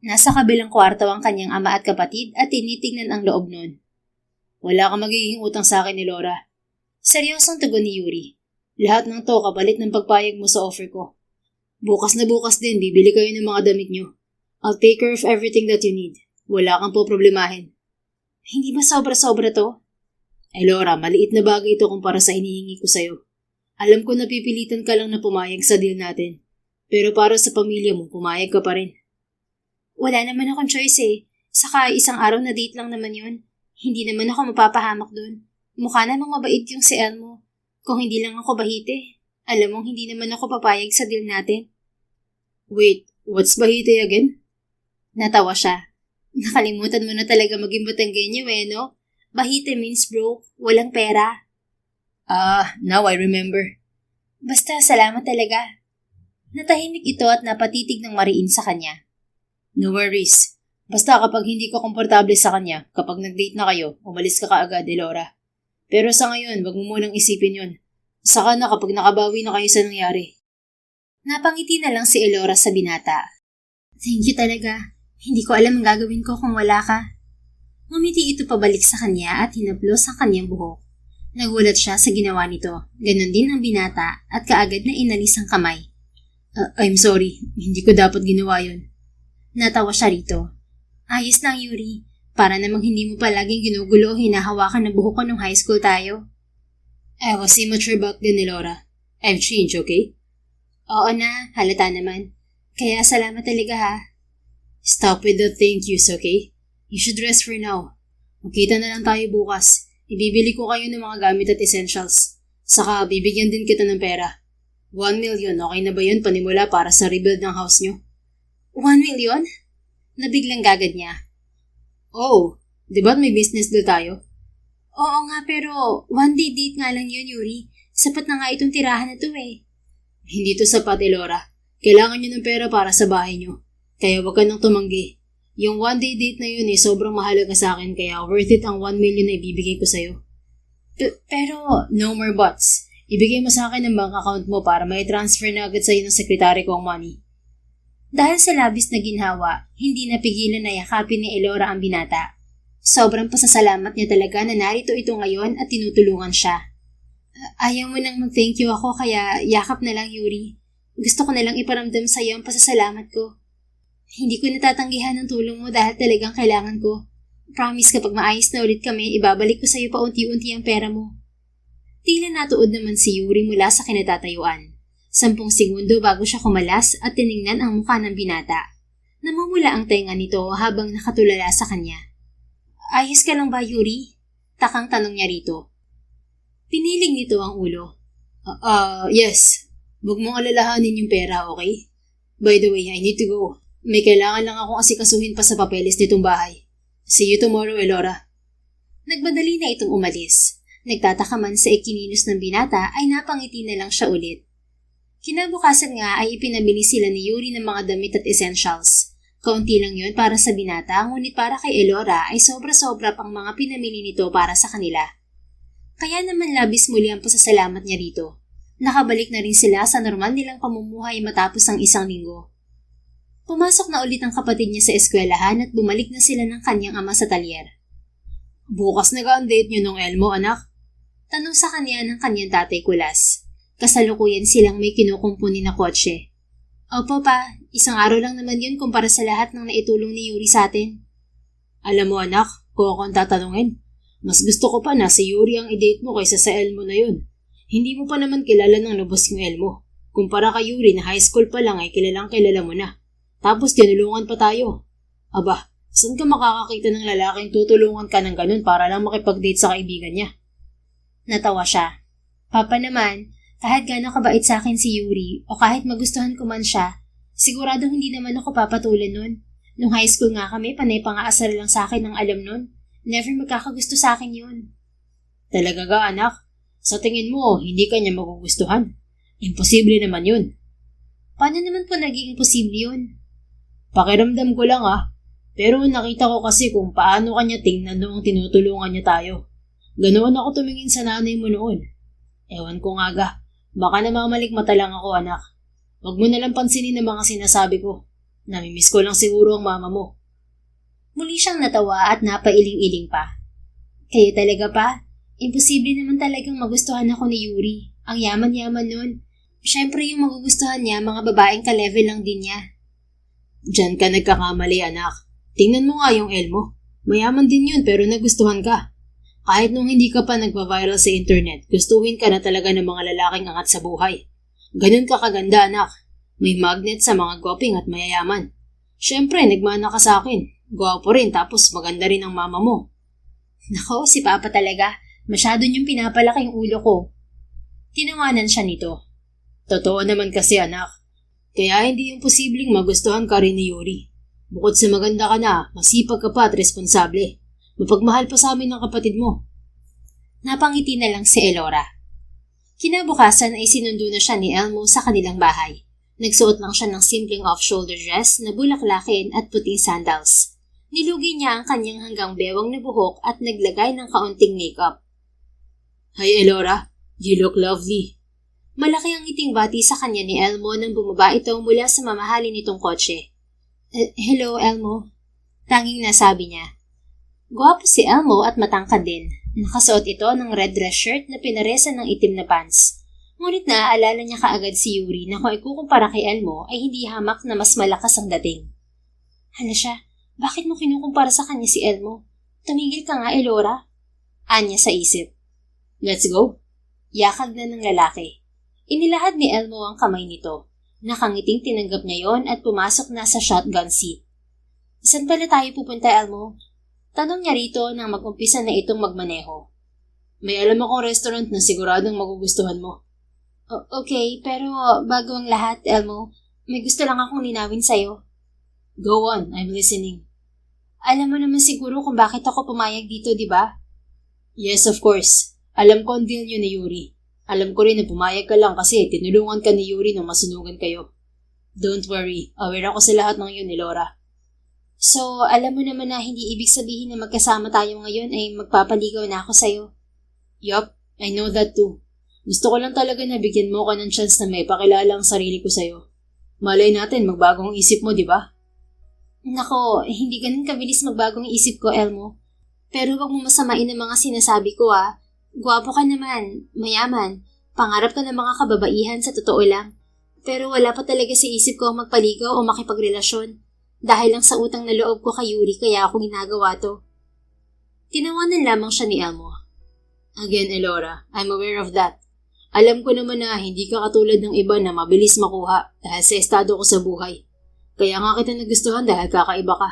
Nasa kabilang kwarto ang kanyang ama at kapatid at tinitignan ang loob nun. Wala kang magiging utang sa akin, Elora. Seryosong tugon ni Yuri. Lahat ng to kapalit ng pagpayag mo sa offer ko. Bukas na bukas din, bibili kayo ng mga damit nyo. I'll take care of everything that you need. Wala kang po problemahin. Hindi ba sobra-sobra to? Elora, maliit na bagay ito kumpara sa hinihingi ko sa'yo. Alam ko napipilitan ka lang na pumayag sa deal natin. Pero para sa pamilya mo, pumayag ka pa rin. Wala naman akong choice eh. Saka isang araw na date lang naman yun. Hindi naman ako mapapahamak dun. Mukha namang mabait yung si Elmo. Kung hindi lang ako bahite, alam mong hindi naman ako papayag sa deal natin. Wait, what's bahite again? Natawa siya. Nakalimutan mo na talaga maging Batanggenyo eh, no? Bahite means broke, walang pera. Now I remember. Basta salamat talaga. Natahimik ito at napatitig ng mariin sa kanya. No worries. Basta kapag hindi ka komportable sa kanya, kapag nag-date na kayo, umalis ka kaagad, Elora. Pero sa ngayon, wag mo munang isipin yun. Saka na kapag nakabawi na kayo sa nangyari. Napangiti na lang si Elora sa binata. Thank you talaga. Hindi ko alam ang gagawin ko kung wala ka. Ngumiti ito pabalik sa kanya at hinaplos ang kanyang buhok. Nagulat siya sa ginawa nito. Ganon din ang binata at kaagad na inalis ang kamay. I'm sorry. Hindi ko dapat ginawa yun. Natawa siya rito. Ayos lang, Yuri. Para namang hindi mo palaging ginugulo o hinahawakan ng buhok ko nung high school tayo. I was immature back then, Elora. I've changed, okay? Oo na, halata naman. Kaya salamat talaga ha. Stop with the thank yous, okay? You should rest for now. Magkita na lang tayo bukas. Ibibili ko kayo ng mga gamit at essentials. Saka bibigyan din kita ng pera. 1 million, okay na ba yun panimula para sa rebuild ng house nyo? 1 million? Nabiglang gagad niya. Oh, di ba may business deal tayo? Oo nga pero 1 day date nga lang yun, Yuri. Sapat na nga itong tirahan na to eh. Hindi to sapat, Elora. Kailangan nyo ng pera para sa bahay nyo. Kaya wag ka nang tumanggi. Yung 1 day date na yun sobrang mahalaga sa akin kaya worth it ang 1 million na ibibigay ko sa'yo. Pero, no more buts. Ibigay mo sa akin ang bank account mo para may transfer na agad sa'yo ng sekretary ko ang money. Dahil sa labis na ginhawa, hindi napigilan na yakapin ni Elora ang binata. Sobrang pasasalamat niya talaga na narito ito ngayon at tinutulungan siya. Ayaw mo nang mag-thank you ako kaya yakap na lang, Yuri. Gusto ko na lang iparamdam sa iyo ang pasasalamat ko. Hindi ko natatanggihan ang tulong mo dahil talagang kailangan ko. Promise kapag maayos na ulit kami, ibabalik ko sa iyo paunti-unti ang pera mo. Tila natuod naman si Yuri mula sa kinatatayuan. 10 segundo bago siya kumalas at tiningnan ang mukha ng binata. Namumula ang tenga nito habang nakatulala sa kanya. Ayos ka lang ba, Yuri? Takang tanong niya rito. Pinilig nito ang ulo. Yes. Huwag mong alalahanin yung pera, okay? By the way, I need to go. May kailangan lang akong asikasuhin pa sa papeles nitong bahay. See you tomorrow, Elora. Nagmadali na itong umalis. Nagtataka man sa ikinilos ng binata ay napangiti na lang siya ulit. Kinabukasan nga ay ipinabili sila ni Yuri ng mga damit at essentials. Kaunti lang yon para sa binata, ngunit para kay Elora ay sobra-sobra pang mga pinamili nito para sa kanila. Kaya naman labis muli ang pasasalamat niya rito. Nakabalik na rin sila sa normal nilang pamumuhay matapos ang isang linggo. Pumasok na ulit ang kapatid niya sa eskwelahan at bumalik na sila ng kanyang ama sa talyer. Bukas na ang date niyo nung Elmo, anak? Tanong sa kanya ng kanyang tatay kulas. Kasalukuyan silang may kinukumpuni na kotse. Opo pa, isang araw lang naman yun kumpara sa lahat ng naitulong ni Yuri sa atin. Alam mo anak, kung ako ang tatanungin, mas gusto ko pa na si Yuri ang i-date mo kaysa sa Elmo na yun. Hindi mo pa naman kilala ng lubos yung Elmo. Kumpara kay Yuri na high school pa lang ay kilalang kilala mo na. Tapos tinulungan pa tayo. Aba, saan ka makakakita ng lalaking tutulungan ka ng ganun para lang makipag-date sa kaibigan niya? Natawa siya. Papa naman, kahit gaano kabait sa akin si Yuri o kahit magustuhan ko man siya, siguradong hindi naman ako papatulan nun. Nung high school nga kami, panay pang-aasar lang sa akin ang alam nun. Never magkakagusto sa akin yun. Talaga ga anak? Sa tingin mo, hindi ka niya magugustuhan? Imposible naman yun. Paano naman po naging imposible yun? Pakiramdam ko lang pero nakita ko kasi kung paano kanya tingnan noong tinutulungan niya tayo. Ganoon ako tumingin sa nanay mo noon. Ewan ko nga ga, baka namamalikmata lang ako anak. Huwag mo nalang pansinin ang mga sinasabi ko. Namimiss ko lang siguro ang mama mo. Muli siyang natawa at napailing-iling pa. Kayo talaga pa? Imposible naman talagang magustuhan ako ni Yuri. Ang yaman-yaman nun. Siyempre yung magugustuhan niya, mga babaeng ka-level lang din niya. Diyan ka nagkakamali anak. Tingnan mo nga yung Elmo. Mayaman din yun pero nagustuhan ka. Kahit nung hindi ka pa nagpa-viral sa internet, gustuhin ka na talaga ng mga lalaking angat sa buhay. Ganun ka kaganda anak. May magnet sa mga gwaping at mayayaman. Siyempre, nagmana ka sa akin. Gwapo rin tapos maganda rin ang mama mo. Nako, si Papa talaga. Masyado niyong pinapalaki yung ulo ko. Tinawanan siya nito. Totoo naman kasi anak. Kaya hindi yung posibleng magustuhan ka rin ni Yuri. Bukod sa maganda ka na, masipag ka pa at responsable. Mapagmahal pa sa amin ng kapatid mo. Napangiti na lang si Elora. Kinabukasan ay sinundo na siya ni Elmo sa kanilang bahay. Nagsuot lang siya ng simpleng off-shoulder dress na bulaklakin at puting sandals. Nilugi niya ang kanyang hanggang bewang na buhok at naglagay ng kaunting makeup. Hi Elora, you look lovely. Malaki ang ngiting bati sa kanya ni Elmo nang bumaba ito mula sa mamahalin nitong kotse. Hello Elmo, tanging nasabi niya. Gwapo si Elmo at matangkad din. Nakasuot ito ng red dress shirt na pinaresan ng itim na pants. Ngunit naaalala niya kaagad si Yuri na kung ikukumpara kay Elmo ay hindi hamak na mas malakas ang dating. Hala siya, bakit mo kinukumpara sa kanya si Elmo? Tumigil ka nga, Elora. Anya sa isip. Let's go. Yakag na ng lalaki. Inilahad ni Elmo ang kamay nito. Nakangiting tinanggap niya yon at pumasok na sa shotgun seat. Saan pala tayo pupunta, Elmo? Tanong niya rito nang mag-umpisa na itong magmaneho. May alam akong restaurant na siguradong magugustuhan mo. Okay, pero bago ang lahat, Elmo, may gusto lang akong linawin sa'yo. Go on, I'm listening. Alam mo naman siguro kung bakit ako pumayag dito, di ba? Yes, of course. Alam ko ang deal niyo ni Yuri. Alam ko rin na pumayag ka lang kasi tinulungan ka ni Yuri nung masunugan kayo. Don't worry, aware ako sa lahat ng yun ni Laura. So, alam mo naman na hindi ibig sabihin na magkasama tayo ngayon ay magpapaligaw na ako sa'yo. Yup, I know that too. Gusto ko lang talaga na bigyan mo ka ng chance na may pakilala ang sarili ko sa'yo. Malay natin, magbagong isip mo, di ba? Nako, hindi ganun kabilis magbagong isip ko, Elmo. Pero wag mo masamain ang mga sinasabi ko, Gwapo ka naman, mayaman, pangarap ka ng mga kababaihan sa totoo lang. Pero wala pa talaga sa isip ko ang magpaligaw o makipagrelasyon. Dahil lang sa utang na loob ko kay Yuri kaya ako ginagawa to. Tinawanan lamang siya ni Elmo. Again, Elora, I'm aware of that. Alam ko naman na hindi ka katulad ng iba na mabilis makuha dahil sa estado ko sa buhay. Kaya nga kita nagustuhan dahil kakaiba ka.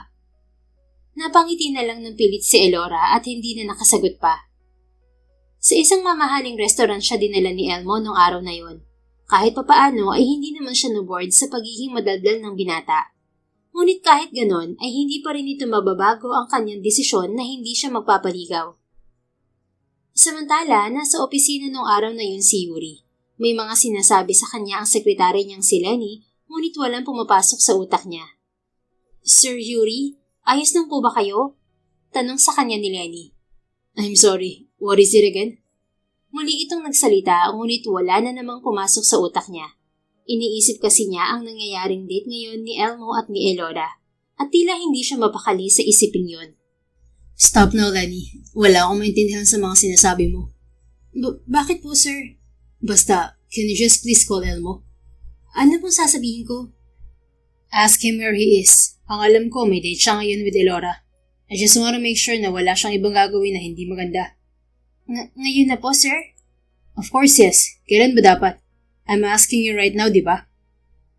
Napangiti na lang ng pilit si Elora at hindi na nakasagot pa. Sa isang mamahaling restaurant siya dinala ni Elmo noong araw na yon. Kahit papaano ay hindi naman siya na-board sa pagiging madaldal ng binata. Ngunit kahit ganon ay hindi pa rin ito mababago ang kanyang desisyon na hindi siya magpapaligaw. Samantala, nasa opisina noong araw na yun si Yuri. May mga sinasabi sa kanya ang sekretary niyang si Lenny, ngunit walang pumapasok sa utak niya. Sir Yuri, ayos lang po ba kayo? Tanong sa kanya ni Lenny. I'm sorry, what is it again? Muli itong nagsalita, ngunit wala na namang pumasok sa utak niya. Iniisip kasi niya ang nangyayaring date ngayon ni Elmo at ni Elora, at tila hindi siya mapakali sa isipin yun. Stop now, Lenny. Wala akong maintindihan sa mga sinasabi mo. Bakit po, sir? Basta, can you just please call Elmo? Ano pong sasabihin ko? Ask him where he is. Ang alam ko, may date siya ngayon with Elora. I just wanna make sure na wala siyang ibang gagawin na hindi maganda. Ngayon na po, sir? Of course, yes. Kailan ba dapat? I'm asking you right now, di ba?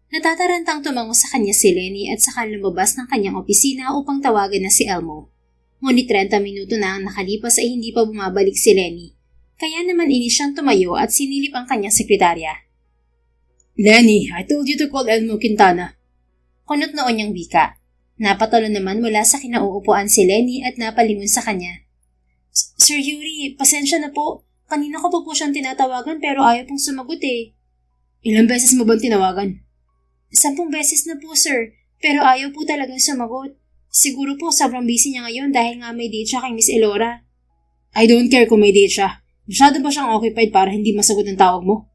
Natatarantang tumango sa kanya si Lenny at saka lumabas ng kanyang opisina upang tawagan na si Elmo. Ngunit 30 minuto na ang nakalipas ay hindi pa bumabalik si Lenny. Kaya naman inis siyang tumayo at sinilip ang kanyang sekretarya. Lenny, I told you to call Elmo Quintana. Kunot noon niyang wika. Napatalo naman mula sa kinauupuan si Lenny at napalingon sa kanya. Sir Yuri, pasensya na po. Kanina ko pa po siyang tinatawagan pero ayaw pong sumagot eh. Ilang beses mo bang tinawagan? 10 beses na po, sir. Pero ayaw po talagang sumagot. Siguro po sobrang busy niya ngayon dahil nga may date siya kay Miss Elora. I don't care kung may date siya. Masyado ba siyang occupied para hindi masagot ang tawag mo?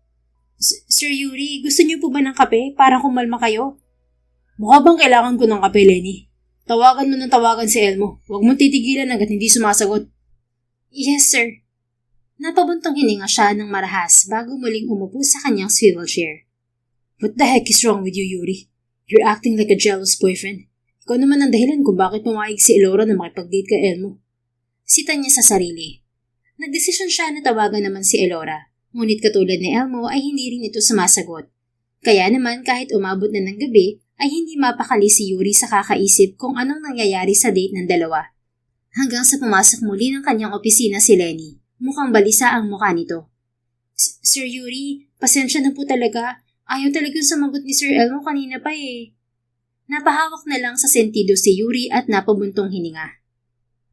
Sir Yuri, gusto niyo po ba ng kape para kumalma kayo? Mukha bang kailangan ko ng kape, Lenny? Tawagan mo ng tawagan si Elmo. Huwag mong titigilan hanggat hindi sumasagot. Yes, sir. Napabuntong hininga siya ng marahas bago muling umupo sa kanyang swivel chair. What the heck is wrong with you, Yuri? You're acting like a jealous boyfriend. Ikaw naman ang dahilan kung bakit pumayag si Elora na makipag-date kay Elmo. Sita niya sa sarili. Nagdesisyon siya na tawagan naman si Elora, ngunit katulad ni Elmo ay hindi rin ito sumasagot. Kaya naman kahit umabot na ng gabi, ay hindi mapakali si Yuri sa kakaisip kung anong nangyayari sa date ng dalawa. Hanggang sa pumasok muli ng kanyang opisina si Lenny, mukhang balisa ang mukha nito. Sir Yuri, pasensya na po talaga. Ayaw talagang sumagot ni Sir Elmo kanina pa eh. Napahawak na lang sa sentido si Yuri at napabuntong hininga.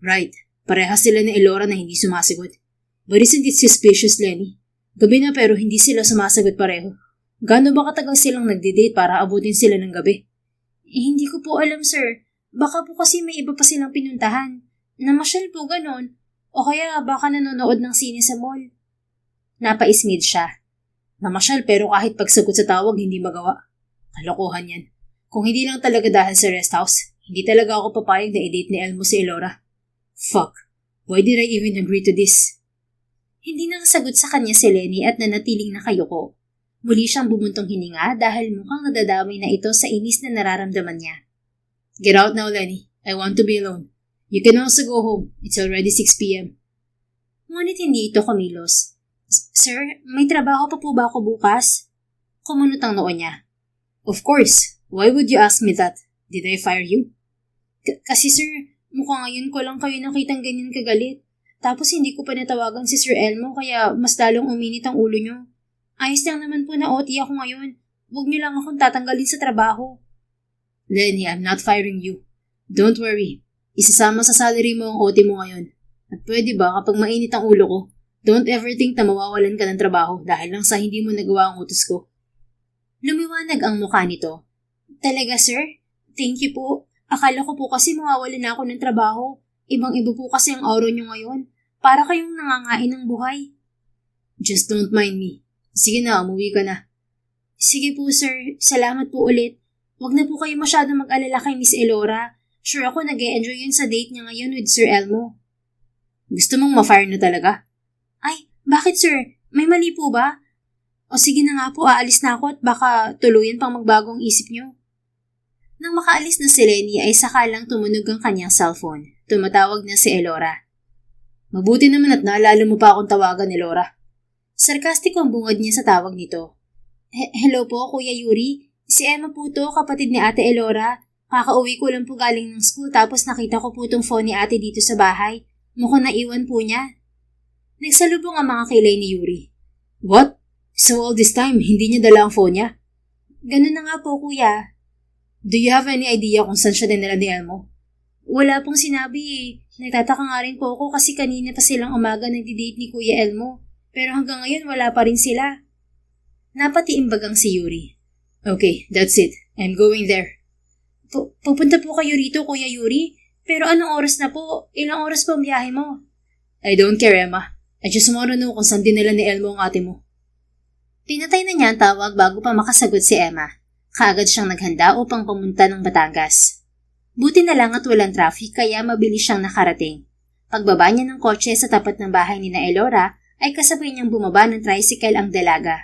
Right, parehas sila ni Elora na hindi sumasagot. But isn't it suspicious, Lenny? Gabi na pero hindi sila sumasagot pareho. Gaano ba katagal silang nagde-date para abutin sila ng gabi? Hindi ko po alam, sir. Baka po kasi may iba pa silang pinuntahan. Namasyal po ganon. O kaya baka nanonood ng sine sa mall. Napaismid siya. Namasyal pero kahit pagsagot sa tawag hindi magawa. Kalokohan yan. Kung hindi lang talaga dahil sa rest house, hindi talaga ako papayag na i-date ni Elmo si Elora. Fuck. Why did I even agree to this? Hindi nakasagot sa kanya si Lenny at nanatiling nakayuko. Muli siyang bumuntong hininga dahil mukhang nadadamay na ito sa inis na nararamdaman niya. Get out now, Lenny. I want to be alone. You can also go home. It's already 6 p.m. Ngunit hindi ito kumilos. Sir, may trabaho pa po ba ako bukas? Kumunot ang noo niya. Of course. Why would you ask me that? Did I fire you? Kasi sir, mukhang ngayon ko lang kayo nakitang ganyan kagalit. Tapos hindi ko pa natawagan si Sir Elmo kaya mas lalong uminit ang ulo niyo. Ayos lang naman po na OT ako ngayon. Huwag niyo lang akong tatanggalin sa trabaho. Lenny, I'm not firing you. Don't worry. Isasama sa salary mo ang OT mo ngayon. At pwede ba kapag mainit ang ulo ko, don't ever think na mawawalan ka ng trabaho dahil lang sa hindi mo nagawa ang utos ko. Lumiwanag ang mukha nito. Talaga sir? Thank you po. Akala ko po kasi mawawalan na ako ng trabaho. Ibang-iba po kasi ang aura niyo ngayon. Para kayong nangangain ng buhay. Just don't mind me. Sige na, umuwi ka na. Sige po sir, salamat po ulit. Huwag na po kayo masyado mag-alala kay Miss Elora. Sure ako nag-e-enjoy yun sa date niya ngayon with Sir Elmo. Gusto mong ma-fire na talaga? Ay, bakit sir? May mali po ba? O sige na nga po, aalis na ako at baka tuluyan pang magbagong isip niyo. Nang makaalis na si Lenny ay sakalang tumunog ang kanyang cellphone. Tumatawag na si Elora. Mabuti naman at naalala mo pa akong tawagan, Elora. Sarkastiko ang bungad niya sa tawag nito. Hello po, Kuya Yuri. Si Emma po to, kapatid ni Ate Elora. Kakauwi ko lang po galing ng school tapos nakita ko po itong phone ni ate dito sa bahay. Mukhang naiwan po niya. Nagsalubong ang mga kilay ni Yuri. What? So all this time, hindi niya dala ang phone niya? Ganun na nga po, Kuya. Do you have any idea kung saan siya dinala ni Elmo? Wala pong sinabi eh. Nagtataka nga rin po ako kasi kanina pa silang umaga nagdi-date ni Kuya Elmo. Pero hanggang ngayon wala pa rin sila. Napatiimbagang si Yuri. Okay, that's it. I'm going there. Pupunta po kayo rito, Kuya Yuri? Pero anong oras na po? Ilang oras po ang biyahe mo? I don't care, Emma. I just wanna know kung saan dinala ni Elmo ang ate mo. Pinatay na niya ang tawag bago pa makasagot si Emma. Kaagad siyang naghanda upang pumunta ng Batangas. Buti na lang at walang traffic kaya mabilis siyang nakarating. Pagbaba niya ng kotse sa tapat ng bahay ni na Elora ay kasabay niyang bumaba ng tricycle ang dalaga.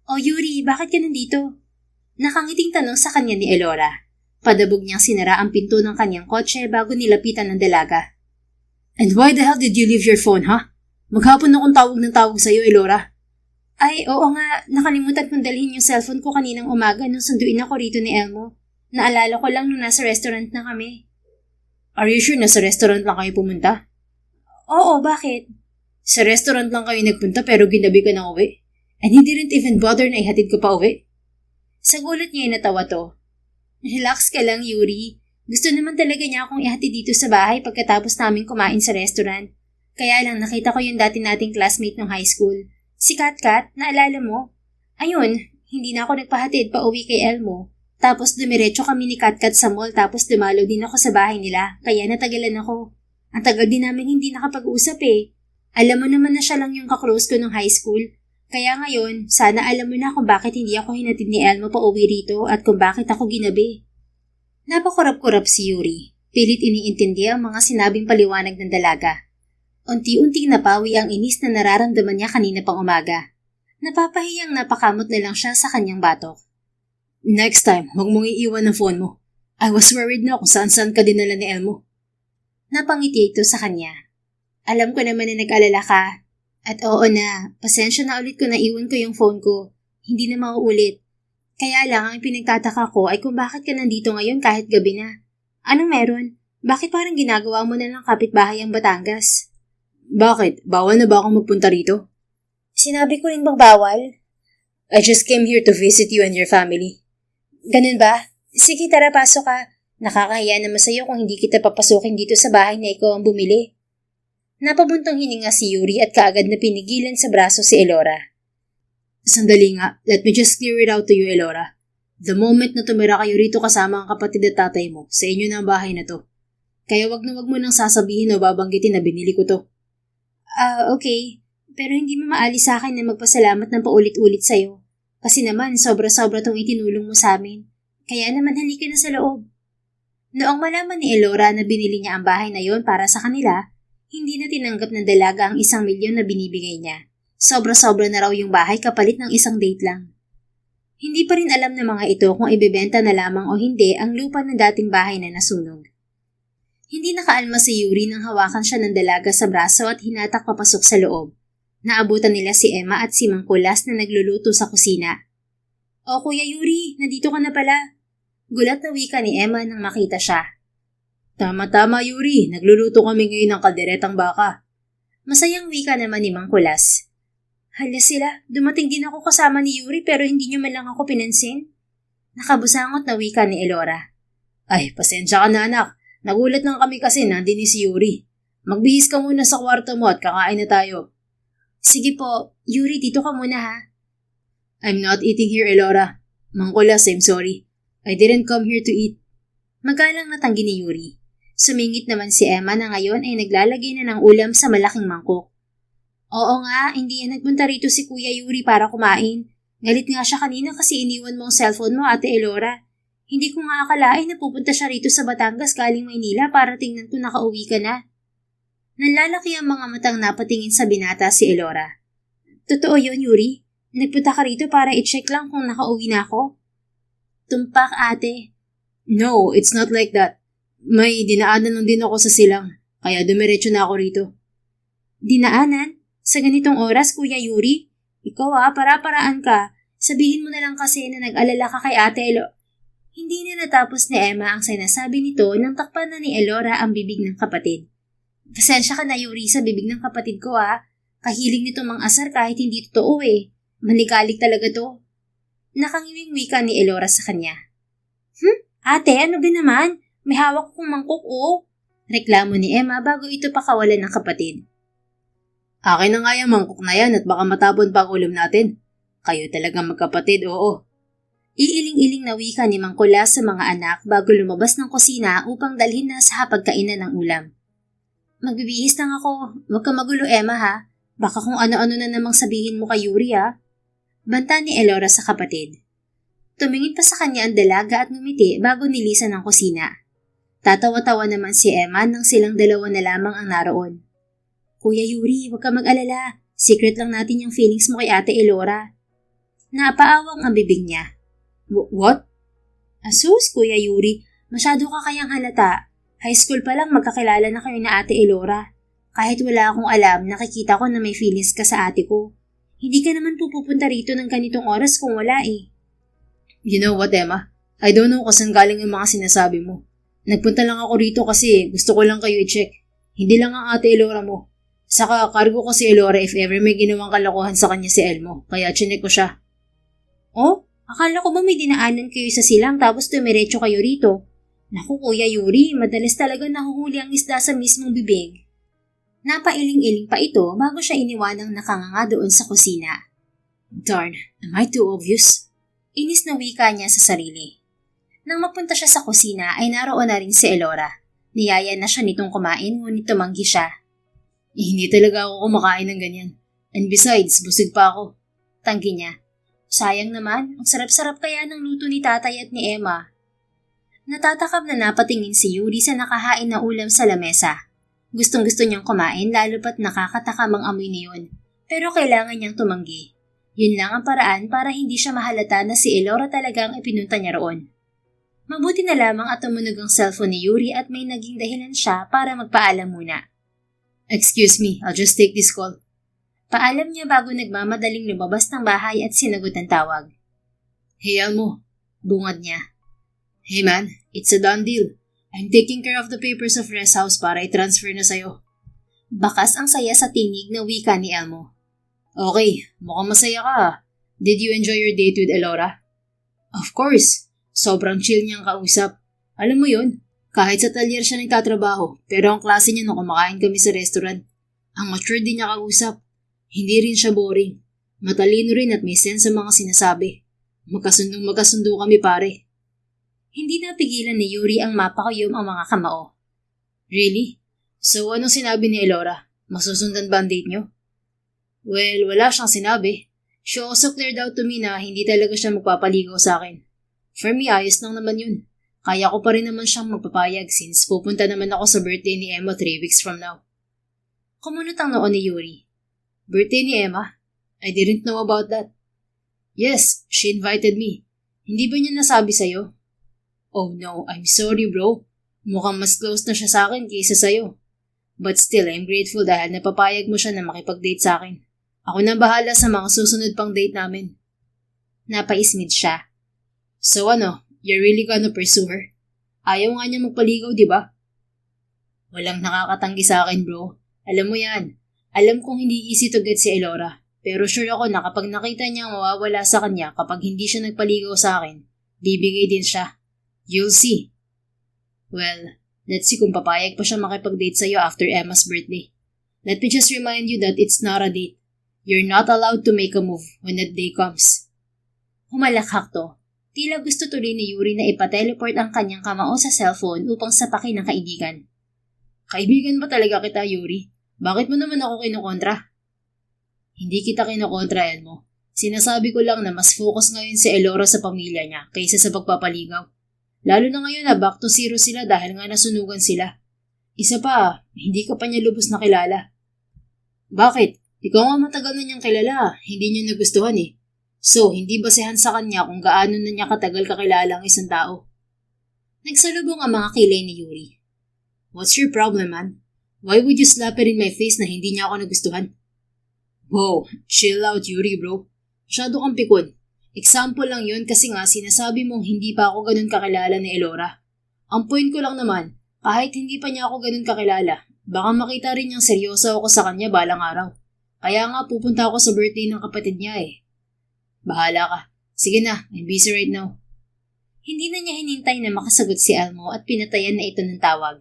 "O Yuri, bakit ka nandito?" Nakangiting tanong sa kanya ni Elora. Padabog niyang sinara ang pinto ng kanyang kotse bago nilapitan ng dalaga. And why the hell did you leave your phone, ha? Maghapon akong tawag ng tawag sa'yo, Elora. Ay, oo nga, nakalimutan kong dalhin yung cellphone ko kaninang umaga nung sunduin ako rito ni Elmo. Naalala ko lang nung nasa restaurant na kami. Are you sure nasa restaurant lang kayo pumunta? Oo, bakit? Sa restaurant lang kayo nagpunta pero ginabi ka na uwi. And he didn't even bother na ihatid ka pa uwi. Sa gulat niya ay natawa to. Relax ka lang, Yuri. Gusto naman talaga niya akong ihatid dito sa bahay pagkatapos namin kumain sa restaurant. Kaya lang nakita ko yung dati nating classmate ng high school. Si Katkat, naalala mo? Ayun, hindi na ako nagpahatid pa uwi kay Elmo. Tapos dumiretso kami ni Katkat sa mall tapos dumalo din ako sa bahay nila, kaya natagalan ako. Ang tagal din namin hindi nakapag-usap eh. Alam mo naman na siya lang yung kaklose ko nung high school. Kaya ngayon, sana alam mo na kung bakit hindi ako hinatid ni Elmo pa uwi rito at kung bakit ako ginabi. Napakurap-kurap si Yuri. Pilit iniintindi ang mga sinabing paliwanag ng dalaga. Unti-unting napawi ang inis na nararamdaman niya kanina pang umaga. Napapahiyang napakamot na lang siya sa kanyang batok. Next time, huwag mong iiwan ng phone mo. I was worried na kung saan-saan ka dinala ni Elmo. Napangiti ito sa kanya. Alam ko naman na nag-alala ka. At oo na, pasensya na ulit ko na iwan ko yung phone ko. Hindi na mauulit. Kaya lang ang pinagtataka ko ay kung bakit ka nandito ngayon kahit gabi na. Anong meron? Bakit parang ginagawa mo na lang kapitbahay ang Batangas? Bakit? Bawal na ba akong magpunta rito? Sinabi ko rin bang bawal? I just came here to visit you and your family. Ganun ba? Sige, tara, pasok ka. Nakakahiya naman sa'yo kung hindi kita papasukin dito sa bahay na ikaw ang bumili. Napabuntong hininga si Yuri at kaagad na pinigilan sa braso si Elora. Sandali nga, let me just clear it out to you, Elora. The moment na tumira kayo rito kasama ang kapatid at tatay mo, sa inyo na ang bahay na to. Kaya wag mo nang sasabihin o babanggitin na binili ko to. Okay. Pero hindi mo maalis sa akin na magpasalamat ng paulit-ulit sa'yo. Kasi naman, sobra-sobra tong itinulong mo sa amin. Kaya naman halika na sa loob. Noong malaman ni Elora na binili niya ang bahay na yon para sa kanila, hindi na tinanggap ng dalaga ang 1,000,000 na binibigay niya. Sobra-sobra na raw yung bahay kapalit ng isang date lang. Hindi pa rin alam ng mga ito kung ibebenta na lamang o hindi ang lupa ng dating bahay na nasunog. Hindi nakaalma si Yuri nang hawakan siya ng dalaga sa braso at hinatak papasok sa loob. Naabutan nila si Emma at si Mang Kulas na nagluluto sa kusina. "O Kuya Yuri, nandito ka na pala." Gulat na wika ni Emma nang makita siya. Tama-tama, Yuri. Nagluluto kami ngayon ng kalderetang baka. Masayang wika naman ni Mang Kulas. "Hala sila, dumating din ako kasama ni Yuri pero hindi niyo man lang ako pinansin." Nakabusangot na wika ni Elora. Ay, pasensya ka na anak. Nagulat lang kami kasi nandun si Yuri. Magbihis ka muna sa kwarto mo at kakain na tayo. Sige po, Yuri, dito ka muna ha. I'm not eating here, Elora. Mang Kulas, I'm sorry. I didn't come here to eat. Magalang natanggi ni Yuri. Sumingit naman si Emma na ngayon ay naglalagay na ng ulam sa malaking mangkok. Oo nga, hindi yan nagpunta rito si Kuya Yuri para kumain. Galit nga siya kanina kasi iniwan mo ang cellphone mo, Ate Elora. Hindi ko nga akalain na pupunta siya rito sa Batangas galing Maynila para tingnan kung nakauwi ka na. Nanlalaki ang mga matang napatingin sa binata si Elora. Totoo yun, Yuri? Nagpunta ka rito para i-check lang kung nakauwi na ako? Tumpak, ate. No, it's not like that. May dinaanan lang din ako sa silang, kaya dumiretso na ako rito. Dinaanan? Sa ganitong oras, Kuya Yuri? Ikaw para-paraan ka. Sabihin mo na lang kasi na nag-alala ka kay Ate Elora. Hindi na natapos ni Emma ang sinasabi nito nang takpan na ni Elora ang bibig ng kapatid. Pasensya ka na, Yuri, sa bibig ng kapatid ko Kahiling nito mang-asar kahit hindi totoo eh. Manigalig talaga to. Nakangiwing wika ni Elora sa kanya. Ate, ano ba naman? May hawak kong mangkok Reklamo ni Emma bago ito pakawalan ng kapatid. Akin na nga yung mangkok na yan at baka matapon pa ang ulam natin. Kayo talagang magkapatid, oo. Iiling-iling na wika ni Mang Kulas sa mga anak bago lumabas ng kusina upang dalhin na sa hapagkainan ng ulam. Magbibihis lang ako. Huwag ka magulo, Emma ha. Baka kung ano-ano na namang sabihin mo kay Yuri Banta ni Elora sa kapatid. Tumingin pa sa kanya ang dalaga at ngumiti bago nilisan ang kusina. Tatawa-tawa naman si Emma nang silang dalawa na lamang ang naroon. Kuya Yuri, huwag ka mag-alala. Secret lang natin yung feelings mo kay Ate Elora. Napaawang ang bibig niya. What? Asus, Kuya Yuri, masyado ka kayang halata. High school pa lang magkakilala na kayo na Ate Elora. Kahit wala akong alam, nakikita ko na may feelings ka sa ate ko. Hindi ka naman pupunta rito ng ganitong oras kung wala You know what, Emma? I don't know kung saan galing yung mga sinasabi mo. Nagpunta lang ako rito kasi gusto ko lang kayo i-check. Hindi lang ang Ate Elora mo. Saka cargo ko si Elora if ever may ginawang kalokohan sa kanya si Elmo, kaya chinek ko siya. Oh? Akala ko ba may dinaanan kayo sa silang tapos tumiretso kayo rito? Naku Kuya Yuri, madalas talaga nahuhuli ang isda sa mismong bibig. Napailing-iling pa ito bago siya iniwanang nakanganga doon sa kusina. Darn, am I too obvious? Inis na wika niya sa sarili. Nang magpunta siya sa kusina ay naroon na rin si Elora. Niyaya na siya nitong kumain ngunit tumanggi siya. Hindi talaga ako kumakain ng ganyan. And besides, busog pa ako. Tanggi niya. Sayang naman, ang sarap-sarap kaya ng luto ni tatay at ni Emma. Natatakam na napatingin si Yuri sa nakahain na ulam sa lamesa. Gustong-gusto niyang kumain lalo pat nakakatakam ang amoy niyon. Pero kailangan niyang tumanggi. Yun lang ang paraan para hindi siya mahalata na si Elora talaga ang ipinunta niya roon. Mabuti na lamang at tumunog ang cellphone ni Yuri at may naging dahilan siya para magpaalam muna. Excuse me, I'll just take this call. Paalam niya bago nagmamadaling lumabas ng bahay at sinagot ang tawag. Hey Elmo, bungad niya. Hey man, it's a done deal. I'm taking care of the papers of Rest House para i-transfer na sa'yo. Bakas ang saya sa tinig na wika ni Elmo. Okay, mukhang masaya ka Did you enjoy your date with Elora? Of course, sobrang chill niyang kausap. Alam mo yun, kahit sa talyer siya nagtatrabaho, pero ang klase niya nung kumakain kami sa restaurant. Ang mature din niya kausap. Hindi rin siya boring. Matalino rin at may sense sa mga sinasabi. Magkasundo kami pare. Hindi napigilan ni Yuri ang mapakayom ang mga kamao. Really? So anong sinabi ni Elora? Masusundan ba ang date niyo? Well, wala siyang sinabi. She also cleared out to me na hindi talaga siya magpapaligaw sa akin. For me, ayos lang naman yun. Kaya ko pa rin naman siyang magpapayag since pupunta naman ako sa birthday ni Emma 3 weeks from now. Kumunot ang noon ni Yuri. Birthday ni Emma? I didn't know about that. Yes, she invited me. Hindi ba niya nasabi sa'yo? Oh no, I'm sorry bro. Mukhang mas close na siya sa akin kaysa sa'yo. But still, I'm grateful dahil napapayag mo siya na makipag-date sa akin. Ako na bahala sa mga susunod pang date namin. Napaismid siya. So ano, you're really gonna pursue her? Ayaw nga niya magpaligaw, di ba? Walang nakakatanggi sa akin bro. Alam mo yan. Alam kong hindi easy to get si Elora. Pero sure ako na kapag nakita niya ang mawawala sa kanya kapag hindi siya nagpaligaw sa akin, bibigay din siya. You'll see. Well, let's see kung papayag pa siya makipag-date sa'yo after Emma's birthday. Let me just remind you that it's not a date. You're not allowed to make a move when that day comes. Humalakhak to. Tila gusto tuloy ni Yuri na ipateleport ang kanyang kamao sa cellphone upang sapakin ng kaibigan. Kaibigan ba talaga kita, Yuri? Bakit mo naman ako kinukontra? Hindi kita kinukontra, Elmo. Sinasabi ko lang na mas focus ngayon si Elora sa pamilya niya kaysa sa pagpapaligaw. Lalo na ngayon na back to zero sila dahil nga nasunugan sila. Isa pa, hindi ka pa niya lubos na kilala. Bakit? Ikaw nga matagal na niyang kilala, hindi niya nagustuhan eh. So, hindi basehan sa kanya kung gaano na niya katagal kakilala ang isang tao. Nagsalubong ang mga kilay ni Yuri. What's your problem, man? Why would you slap it in my face na hindi niya ako nagustuhan? Wow, chill out Yuri bro. Masyado kang pikon. Example lang yun kasi nga sinasabi mong hindi pa ako ganun kakilala ni Elora. Ang point ko lang naman, kahit hindi pa niya ako ganun kakilala, baka makita rin niyang seryoso ako sa kanya balang araw. Kaya nga pupunta ako sa birthday ng kapatid niya eh. Bahala ka. Sige na, I'm busy right now. Hindi na niya hinintay na makasagot si Elmo at pinatayan na ito ng tawag.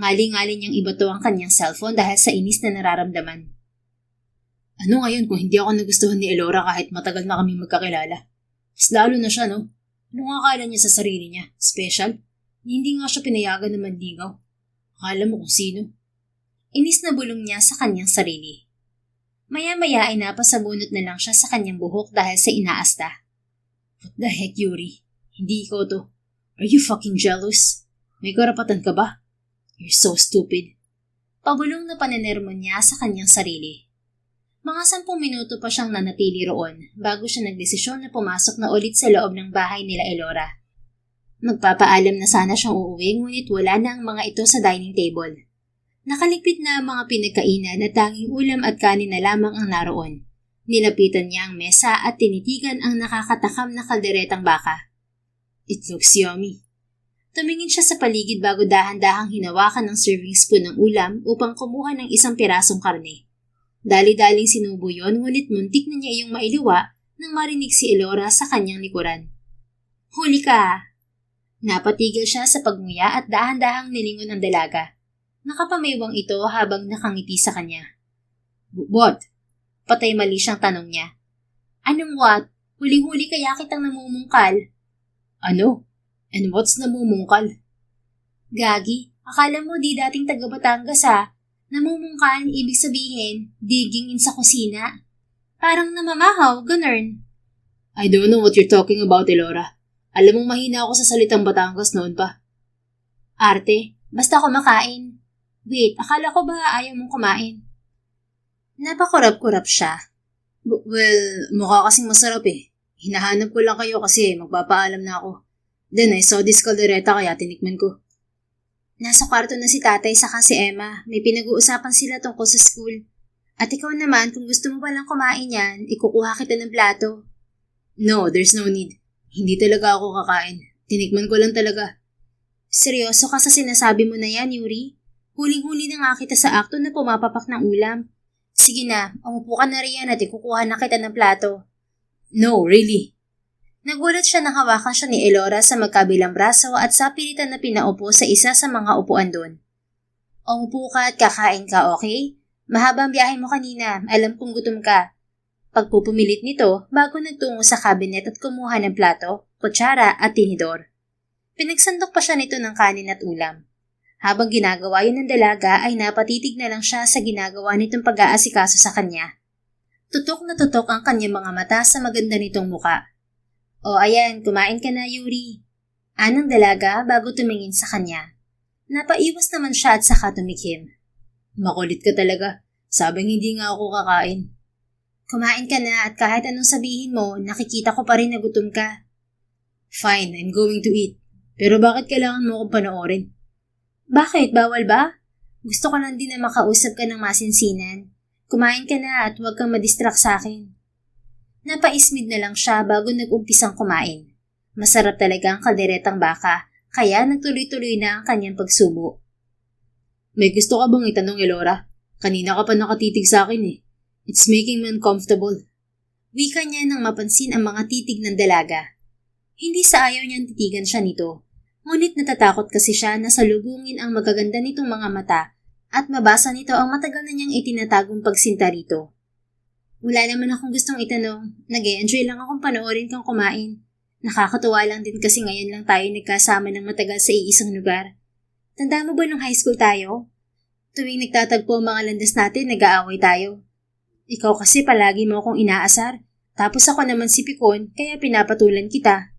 Ngali-ngali niyang ibato ang kanyang cellphone dahil sa inis na nararamdaman. Ano ngayon kung hindi ako nagustuhan ni Elora kahit matagal na kami magkakilala? Mas lalo na siya, no? Ano nga akala niya sa sarili niya? Special? Hindi nga siya pinayagan na manligaw. Akala mo kung sino? Inis na bulong niya sa kanyang sarili. Maya-maya ay napasabunot na lang siya sa kanyang buhok dahil sa inaasta. What the heck, Yuri? Hindi ikaw to. Are you fucking jealous? May karapatan ka ba? You're so stupid. Pabulong na panenermo niya sa kanyang sarili. Mga 10 minuto pa siyang nanatili roon bago siya nagdesisyon na pumasok na ulit sa loob ng bahay nila Elora. Magpapaalam na sana siyang uuwi ngunit wala na ang mga ito sa dining table. Nakaligpit na ang mga pinagkainan at tanging ulam at kanin na lamang ang naroon. Nilapitan niya ang mesa at tinitigan ang nakakatakam na kalderetang baka. It looks yummy. Tumingin siya sa paligid bago dahan-dahang hinawakan ng serving spoon ng ulam upang kumuha ng isang pirasong karne. Dali-daling sinubo yon ngunit muntik na niya iyong mailiwa nang marinig si Elora sa kanyang likuran. Huli ka! Napatigil siya sa pagmuya at dahan-dahang nilingon ang dalaga. Nakapamaywang ito habang nakangiti sa kanya. What? Patay mali siyang tanong niya. Anong what? Huling-huli kaya kitang namumungkal. Ano? And what's namumungkal? Gagi, akala mo di dating taga Batangas ha? Namumungkal, ibig sabihin, digging in sa kusina. Parang namamahaw, ganun. I don't know what you're talking about, Elora. Alam mong mahina ako sa salitang Batangas noon pa. Arte, basta kumakain. Wait, akala ko ba ayaw mong kumain? Napakurap-kurap siya. Well, mukha kasing masarap eh. Hinahanap ko lang kayo kasi magpapaalam na ako. Then I saw this kaldereta kaya tinikman ko. Nasa kwarto na si tatay saka si Emma. May pinag-uusapan sila tungkol sa school. At ikaw naman, kung gusto mo palang kumain yan, ikukuha kita ng plato. No, there's no need. Hindi talaga ako kakain. Tinikman ko lang talaga. Seryoso ka sa sinasabi mo na yan, Yuri? Huling-huli na nga kita sa akto na pumapapak ng ulam. Sige na, umupo ka na riyan at ikukuha na kita ng plato. No, really. Nagulat siya nang hawakan siya ni Elora sa magkabilang braso at sapilitan na pinaupo sa isa sa mga upuan doon. Umupo ka at kakain ka, okay? Mahabang biyahe mo kanina, alam kong gutom ka. Pagpupumilit nito bago nagtungo sa cabinet at kumuha ng plato, kutsara at tinidor. Pinagsandok pa siya nito ng kanin at ulam. Habang ginagawa yun ng dalaga ay napatitig na lang siya sa ginagawa nitong pag-aasikaso sa kanya. Tutok na tutok ang kanyang mga mata sa maganda nitong muka. O ayan, kumain ka na, Yuri. Anang dalaga bago tumingin sa kanya. Napaiwas naman siya at saka tumikim. Makulit ka talaga. Sabing hindi nga ako kakain. Kumain ka na at kahit anong sabihin mo, nakikita ko pa rin na gutom ka. Fine, I'm going to eat. Pero bakit kailangan mo akong panoorin? Bakit? Bawal ba? Gusto ko lang din na makausap ka ng masinsinan. Kumain ka na at huwag kang madistract sa akin. Napaismid na lang siya bago nag-umpisang kumain. Masarap talaga ang kalderetang baka, kaya nagtuloy-tuloy na ang kanyang pagsubo. May gusto ka bang itanong, Elora? Kanina ka pa nakatitig sa akin eh. It's making me uncomfortable. Wika niya nang mapansin ang mga titig ng dalaga. Hindi sa ayaw niyang titigan siya nito, ngunit natatakot kasi siya na salubungin ang magaganda nitong mga mata at mabasa nito ang matagal na niyang itinatagong pagsinta rito. Wala naman akong gustong itanong, nag-e-enjoy lang akong panoorin kang kumain. Nakakatuwa lang din kasi ngayon lang tayo nagkasama ng matagal sa iisang lugar. Tanda mo ba nung high school tayo? Tuwing nagtatagpo ang mga landas natin, nag-aaway tayo. Ikaw kasi palagi mo akong inaasar, tapos ako naman si Pikon kaya pinapatulan kita.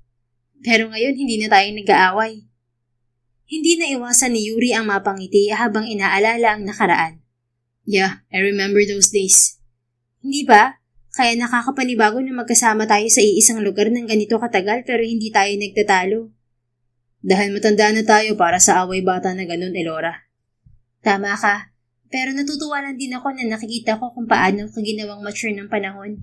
Pero ngayon hindi na tayo nag-aaway. Hindi na iwasan ni Yuri ang mapangiti habang inaalala ang nakaraan. Yeah, I remember those days. Hindi ba? Kaya nakakapanibago na magkasama tayo sa iisang lugar ng ganito katagal pero hindi tayo nagtatalo. Dahil matanda na tayo para sa away bata na ganun, Elora. Tama ka. Pero natutuwa lang din ako na nakikita ko kung paano ka ginawang mature ng panahon.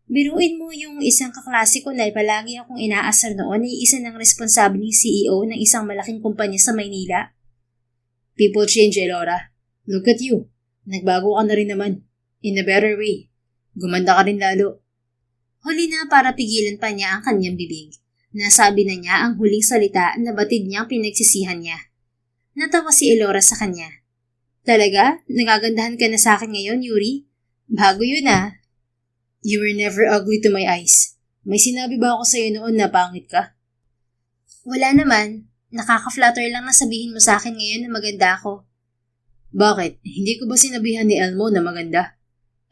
Biruin mo yung isang kaklase ko na palagi akong inaasar noon ay isa ng responsabling CEO ng isang malaking kumpanya sa Maynila. People change, Elora. Look at you. Nagbago ka na rin naman. In a better way. Gumanda ka rin lalo. Huli na para pigilan pa niya ang kanyang bibig. Nasabi na niya ang huling salita na batid niyang pinagsisihan niya. Natawa si Elora sa kanya. Talaga? Nagagandahan ka na sa akin ngayon, Yuri? Bago yun ah. You were never ugly to my eyes. May sinabi ba ako sa'yo noon na pangit ka? Wala naman. Nakaka-flatter lang na sabihin mo sa akin ngayon na maganda ako. Bakit? Hindi ko ba sinabihan ni Elmo na maganda?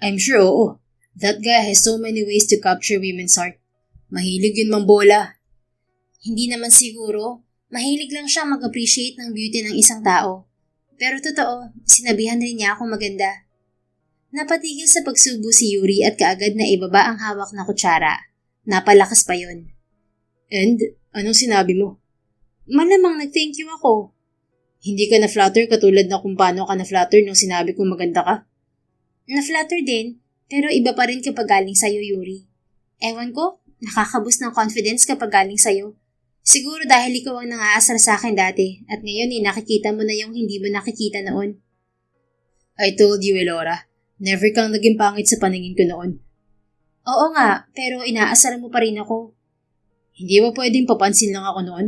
I'm sure oo. That guy has so many ways to capture women's heart. Mahilig yun mambola. Hindi naman siguro. Mahilig lang siya mag-appreciate ng beauty ng isang tao. Pero totoo, sinabihan rin niya akong maganda. Napatigil sa pagsubo si Yuri at kaagad na ibaba ang hawak na kutsara. Napalakas pa yon. And, anong sinabi mo? Malamang nag-thank you ako. Hindi ka na-flatter katulad na kung paano ka na-flatter nung sinabi kong maganda ka? Na-flatter din, pero iba pa rin kapag galing sa'yo, Yuri. Ewan ko, nakakaboost ng confidence kapag galing sa'yo. Siguro dahil ikaw ang nangaasar sa akin dati at ngayon nakikita mo na yung hindi mo nakikita noon. I told you, Elora, never kang naging pangit sa paningin ko noon. Oo nga, pero inaasar mo pa rin ako. Hindi mo pwedeng papansin lang ako noon?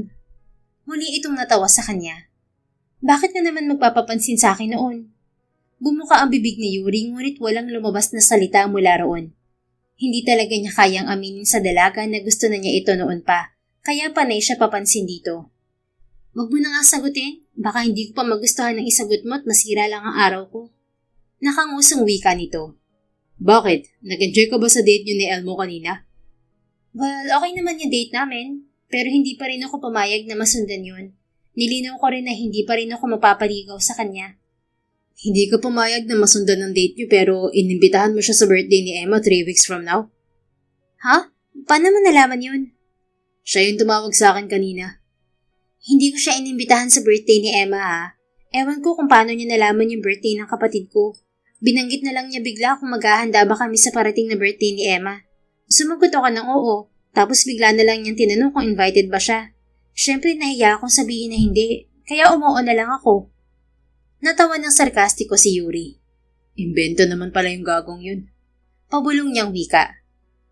Muli itong natawa sa kanya. Bakit ka naman magpapapansin sa akin noon? Bumuka ang bibig ni Yuri ngunit walang lumabas na salita mula roon. Hindi talaga niya kayang aminin sa dalaga na gusto na niya ito noon pa, kaya panay siya papansin dito. Wag mo na nga sagutin, baka hindi ko pa magustuhan ng isagot mo at masira lang ang araw ko. Nakangusong wika nito. Bakit? Nag-enjoy ka ba sa date niyo ni Elmo kanina? Well, okay naman yung date namin, pero hindi pa rin ako pumayag na masundan yun. Nilinaw ko rin na hindi pa rin ako mapapaligaw sa kanya. Hindi ka pumayag na masundan ng date niyo pero inimbitahan mo siya sa birthday ni Emma 3 weeks from now? Ha? Paano mo nalaman yun? Siya yung tumawag sa akin kanina. Hindi ko siya inimbitahan sa birthday ni Emma ha. Ewan ko kung paano niya nalaman yung birthday ng kapatid ko. Binanggit na lang niya bigla kung maghahanda ba kami sa parating na birthday ni Emma. Sumagot ako ng oo, tapos bigla na lang niyang tinanong kung invited ba siya. Siyempre nahiya akong sabihin na hindi, kaya umuo na lang ako. Natawa ng sarkastiko si Yuri. Imbento naman pala yung gagong yun. Pabulong niyang wika.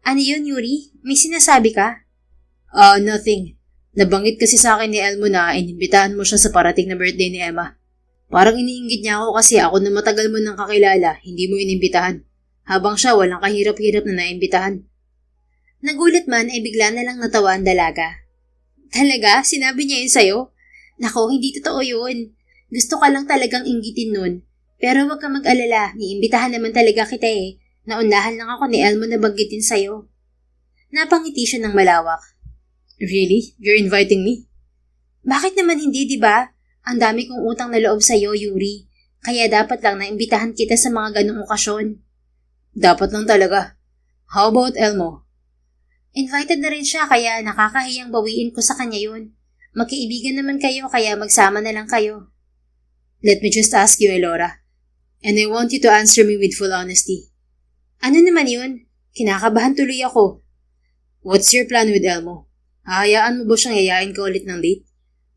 Ano yun, Yuri? May sinasabi ka? Nothing. Nabanggit kasi sa akin ni Elmo na inimbitahan mo siya sa parating na birthday ni Emma. Parang iniinggit niya ako kasi ako na matagal mo nang kakilala, hindi mo inimbitahan. Habang siya walang kahirap-hirap na naimbitahan. Nagulat man ay bigla na lang natawa ang dalaga. Talaga? Sinabi niya yun sa'yo? Nako, hindi totoo yun. Gusto ka lang talagang inggitin nun. Pero wag ka mag-alala, iimbitahan naman talaga kita eh. Naunahan lang ako ni Elmo na banggitin sa'yo. Napangiti siya ng malawak. Really? You're inviting me? Bakit naman hindi, di ba? Ang dami kong utang na loob sa'yo, Yuri. Kaya dapat lang na imbitahan kita sa mga ganong okasyon. Dapat lang talaga. How about Elmo? Invited na rin siya kaya nakakahiyang bawiin ko sa kanya yun. Magkaibigan naman kayo kaya magsama na lang kayo. Let me just ask you, Elora. And I want you to answer me with full honesty. Ano naman yun? Kinakabahan tuloy ako. What's your plan with Elmo? Hahayaan mo ba siyang yayain ka ulit ng date?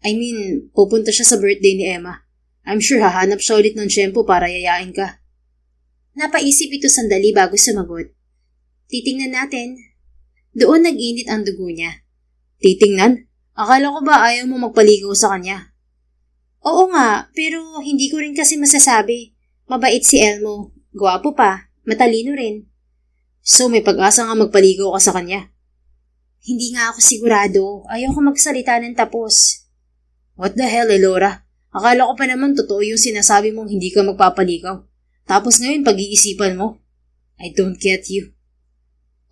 I mean, pupunta siya sa birthday ni Emma. I'm sure hahanap siya ulit ng tiyempo para yayain ka. Napaisip ito sandali bago sumagot. Titingnan natin. Doon nag-init ang dugo niya. Titingnan? Akala ko ba ayaw mo magpaligaw sa kanya? Oo nga, pero hindi ko rin kasi masasabi. Mabait si Elmo. Gwapo pa. Matalino rin. So may pag-asa nga magpaligaw ka sa kanya? Hindi nga ako sigurado. Ayaw ko magsalita ng tapos. What the hell, Elora? Akala ko pa naman totoo yung sinasabi mong hindi ka magpapaligaw. Tapos ngayon pag-iisipan mo. I don't get you.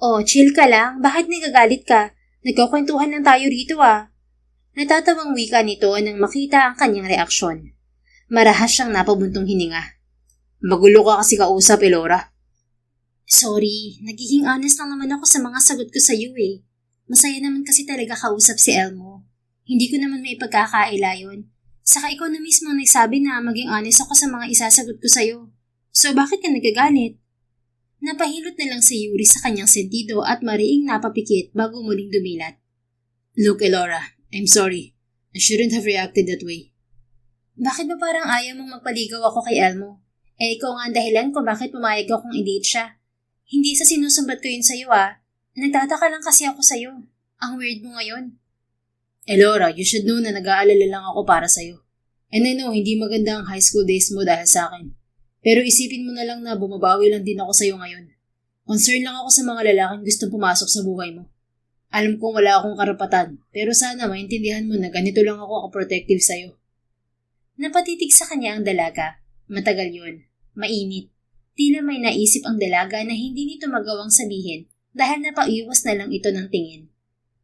Oh, chill ka lang. Bakit nagagalit ka? Nagkakwentuhan lang tayo rito ah. Natatawang wika nito nang makita ang kanyang reaksyon. Marahas siyang napabuntong hininga. Magulo ka kasi kausap, Elora. Sorry, nagiging honest lang naman ako sa mga sagot ko sa iyo eh. Masaya naman kasi talaga kausap si Elmo. Hindi ko naman may pagkakaila yun. Saka ikaw na mismo nagsabi na maging honest ako sa mga isasagot ko sa iyo. So bakit ka nagagalit? Napahilot na lang si Yuri sa kanyang sentido at mariing napapikit bago muling dumilat. Look, Elora, I'm sorry. I shouldn't have reacted that way. Bakit ba parang ayaw mong magpaligaw ako kay Elmo? Eh ikaw nga ang dahilan kung bakit pumayag akong i-date siya. Hindi sa sinusumbat ko yun sa'yo ah. Nagtataka lang kasi ako sa'yo. Ang weird mo ngayon. Elora, you should know na nag-aalala lang ako para sa'yo. And I know hindi maganda ang high school days mo dahil sa akin. Pero isipin mo na lang na bumabawi lang din ako sa'yo ngayon. Concern lang ako sa mga lalaking gustong pumasok sa buhay mo. Alam kong wala akong karapatan, pero sana maintindihan mo na ganito lang ako protective sa'yo. Napatitig sa kanya ang dalaga. Matagal yun. Mainit. Tila may naisip ang dalaga na hindi nito magawang sabihin dahil napaiwas na lang ito ng tingin.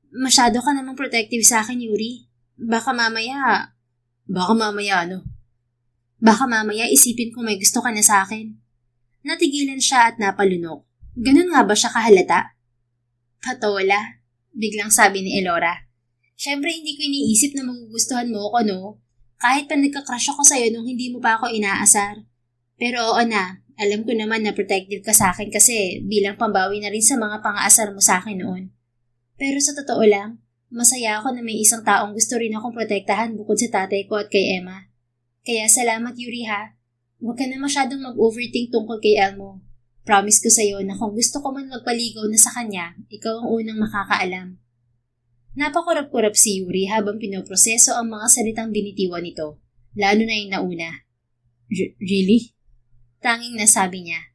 Masyado ka namang protective sa akin, Yuri. Baka mamaya ano? Baka mamaya isipin ko may gusto ka na sa akin. Natigilan siya at napalunok. Ganun nga ba siya kahalata? Patola, biglang sabi ni Elora. Siyempre hindi ko iniisip na magugustuhan mo ako, no? Kahit pa nagka-crush ako sa'yo nung hindi mo pa ako inaasar. Pero oo na, alam ko naman na protective ka sa akin kasi bilang pambawi na rin sa mga pang-aasar mo sa akin noon. Pero sa totoo lang, masaya ako na may isang taong gusto rin akong protektahan bukod sa tatay ko at kay Emma. Kaya salamat Yuri ha. Huwag ka na masyadong mag-overthink tungkol kay Elmo. Promise ko sa'yo na kung gusto ko man magpaligaw na sa kanya, ikaw ang unang makakaalam. Napakurap-kurap si Yuri habang pinoproseso ang mga salitang binitiwan nito, lalo na yung nauna. Really? Tanging nasabi niya.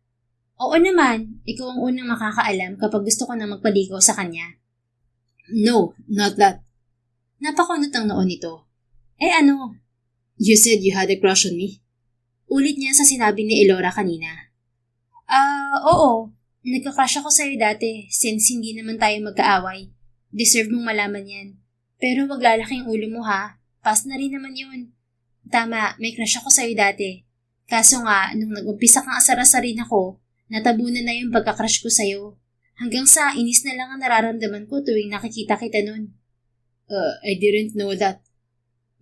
Oo naman, ikaw ang unang makakaalam kapag gusto ko na magpaligaw sa kanya. No, not that. Napakunot ang noon nito. Ano? You said you had a crush on me? Ulit niya sa sinabi ni Elora kanina. Oo. Nagka-crush ako sa'yo dati since hindi naman tayo magkaaway. Deserve mong malaman yan. Pero wag lalaking ulo mo ha. Pass na rin naman yun. Tama, may crush ako sa'yo dati. Kaso nga, nung nag-umpisa kang asar-asarin ako, natabunan na yung pagka-crush ko sa'yo. Hanggang sa inis na lang ang nararamdaman ko tuwing nakikita kita nun. I didn't know that.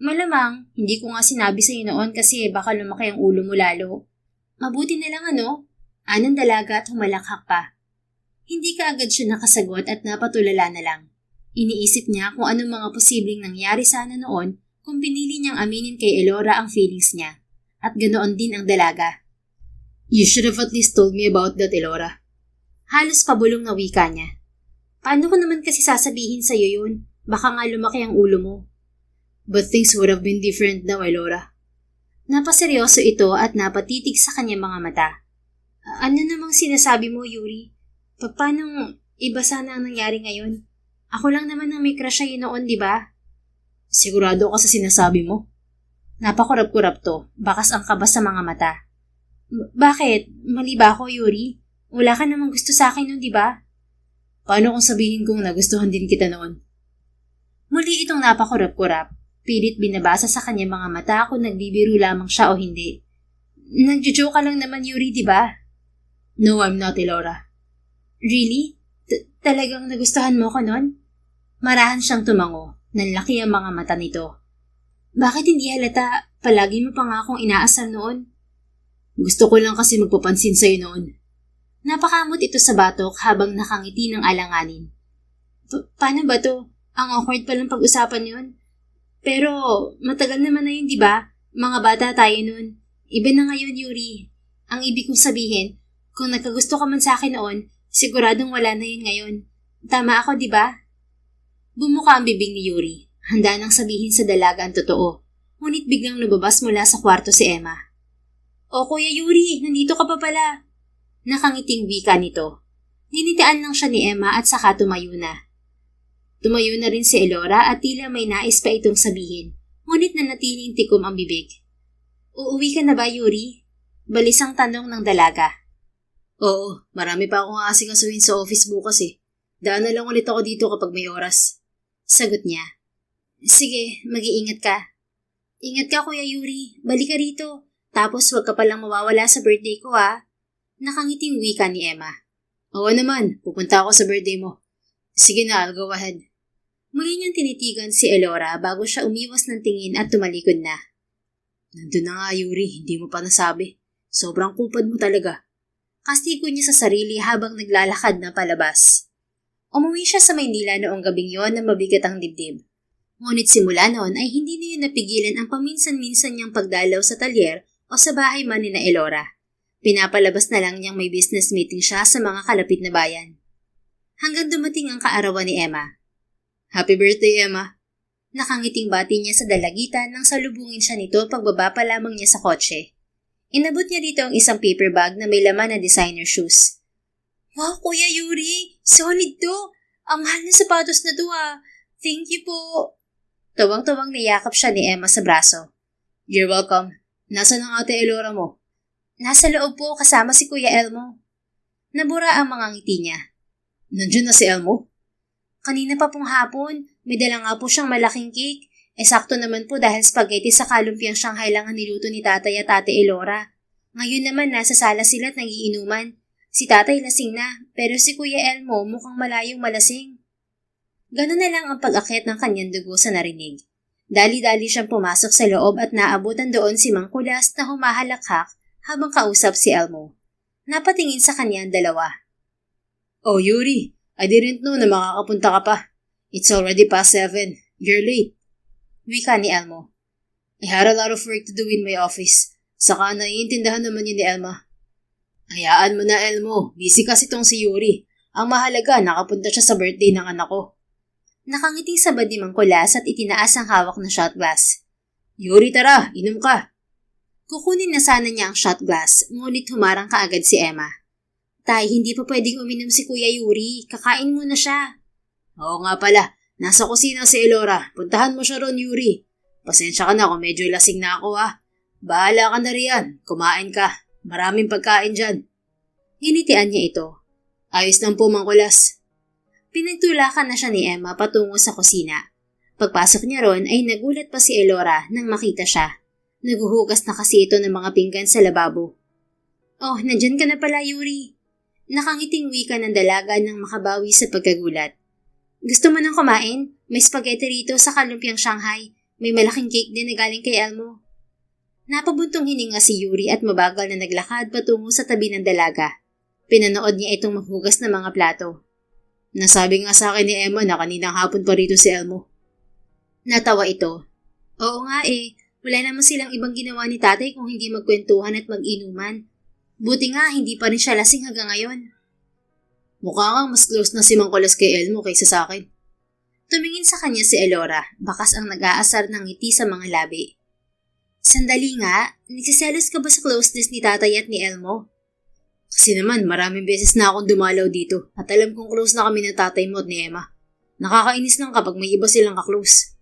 Malamang, hindi ko nga sinabi sa'yo noon kasi baka lumaki ang ulo mo lalo. Mabuti na lang anong dalaga at humalakhak pa. Hindi ka agad siya nakasagot at napatulala na lang. Iniisip niya kung anong mga posibleng nangyari sana noon kung pinili niyang aminin kay Elora ang feelings niya. At ganoon din ang dalaga. You should have at least told me about that, Elora. Halos pabulong na wika niya. Paano ko naman kasi sasabihin sa'yo yun? Baka nga lumaki ang ulo mo. But things would have been different now, Elora. Napaseryoso ito at napatitig sa kanyang mga mata. Ano namang sinasabi mo, Yuri? Paano iba sana ang nangyari ngayon? Ako lang naman ang may crush sa'yo noon, di ba? Sigurado ka sa sinasabi mo? Napakurap-kurap to, bakas ang kabas sa mga mata. Bakit? Mali ba ako, Yuri? Wala ka namang gusto sa akin noon, di ba? Paano kung sabihin kong nagustuhan din kita noon? Muli itong napakurap-kurap. Pilit binabasa sa kanya mga mata kung nagbibiro lamang siya o hindi. Nagjo-joke ka lang naman, Yuri, di ba? No, I'm not, Elora. Really? Talagang nagustuhan mo ko noon? Marahan siyang tumango. Nanlaki ang mga mata nito. Bakit hindi halata? Palagi mo pa nga akong inaasar noon. Gusto ko lang kasi magpapansin sa'yo noon. Napakamot ito sa batok habang nakangiti ng alanganin. Paano ba to? Ang awkward palang pag-usapan yun. Pero matagal naman na yun, di ba? Mga bata tayo noon. Iba na ngayon, Yuri. Ang ibig kong sabihin, kung nagkagusto ka man sa akin noon, siguradong wala na yun ngayon. Tama ako, di ba? Bumuka ang bibig ni Yuri. Handa nang sabihin sa dalaga ang totoo. Ngunit biglang lumabas mula sa kwarto si Emma. O Kuya Yuri, nandito ka pa pala. Nakangiting wika nito. Ninitian lang siya ni Emma at saka tumayo na. Tumayo na rin si Elora at tila may nais pa itong sabihin. Ngunit nanatiling tikom ang bibig. Uuwi ka na ba, Yuri? Balisang tanong ng dalaga. Oo, marami pa akong aasikasuhin sa office bukas eh. Daan na lang ulit ako dito kapag may oras. Sagot niya. Sige, mag-iingat ka. Ingat ka, Kuya Yuri. Balik ka rito. Tapos huwag ka palang mawawala sa birthday ko, ha? Nakangiting wika ni Emma. Oo naman, pupunta ako sa birthday mo. Sige na, I'll go ahead. Muli niyang tinitigan si Elora bago siya umiwas ng tingin at tumalikod na. Nandun na nga, Yuri, hindi mo pa nasabi. Sobrang kupad mo talaga. Kastigo niya sa sarili habang naglalakad na palabas. Umuwi siya sa Maynila noong gabing yon na mabigat ang dibdib. Ngunit simula noon ay hindi niya napigilan ang paminsan-minsan niyang pagdalaw sa talyer o sa bahay man ni na Elora. Pinapalabas na lang niyang may business meeting siya sa mga kalapit na bayan. Hanggang dumating ang kaarawan ni Emma. Happy birthday, Emma! Nakangiting bati niya sa dalagitan nang salubungin siya nito pagbaba pa lamang niya sa kotse. Inabot niya dito ang isang paper bag na may laman na designer shoes. Wow, Kuya Yuri! Solid to! Ang mahal na sapatos na to ah! Thank you po! Tawang-tawang niyakap siya ni Emma sa braso. You're welcome. Nasaan ang ate Elora mo? Nasa loob po kasama si Kuya Elmo. Nabura ang mga ngiti niya. Nandiyan na si Elmo? Kanina pa pong hapon, may dala nga po siyang malaking cake. Sakto naman po dahil spaghetti sa kalumpiang Shanghai lang ang niluto ni tatay at ate Elora. Ngayon naman nasa sala sila at nagiinuman. Si tatay lasing na, pero si Kuya Elmo mukhang malayong malasing. Ganun na lang ang pag-akyat ng kanyang dugo sa narinig. Dali-dali siyang pumasok sa loob at naabutan doon si Mang Kulas na humahalakhak habang kausap si Elmo. Napatingin sa kanya ang dalawa. Oh, Yuri, I didn't know na makakapunta ka pa. It's already past 7. You're late. Wika ni Elmo. I had a lot of work to do in my office. Saka naiintindahan naman yun ni Elma. Hayaan mo na, Elmo. Busy kasi tong si Yuri. Ang mahalaga, nakapunta siya sa birthday ng anak ko. Nakangiting sabad ni Mang Kulas at itinaas ang hawak na shot glass. Yuri, tara, inom ka. Kukunin na sana niya ang shot glass, ngunit humarang kaagad si Emma. Tay, hindi pa pwedeng uminom si Kuya Yuri. Kakain muna siya. Oo nga pala. Nasa kusina si Elora. Puntahan mo siya ron, Yuri. Pasensya ka na kung medyo lasing na ako, ha. Bahala ka na riyan. Kumain ka. Maraming pagkain dyan. Hinitian niya ito. Ayos lang po, Mang Kulas. Pinagtulakan na siya ni Emma patungo sa kusina. Pagpasok niya ron ay nagulat pa si Elora nang makita siya. Naguhugas na kasi ito ng mga pinggan sa lababo. Oh, nandyan ka na pala, Yuri. Nakangiting wika ng dalaga nang makabawi sa pagkagulat. Gusto mo nang kumain? May spaghetti rito sa kalumpiang Shanghai. May malaking cake din na galing kay Elmo. Napabuntong hininga si Yuri at mabagal na naglakad patungo sa tabi ng dalaga. Pinanood niya itong maghugas ng mga plato. Nasabi nga sa akin ni Emma na kaninang hapon pa rito si Elmo. Natawa ito. Oo nga eh. Wala naman silang ibang ginawa ni tatay kung hindi magkwentuhan at mag-inuman. Buti nga, hindi pa rin siya lasing hanggang ngayon. Mukha nga mas close na si Mang Kulas kay Elmo kaysa sa akin. Tumingin sa kanya si Elora, bakas ang nag-aasar ng ngiti sa mga labi. Sandali nga, nagsiselos ka ba sa closeness ni tatay at ni Elmo? Kasi naman, maraming beses na akong dumalaw dito at alam kong close na kami ng tatay mo at ni Emma. Nakakainis lang kapag may iba silang kaklose.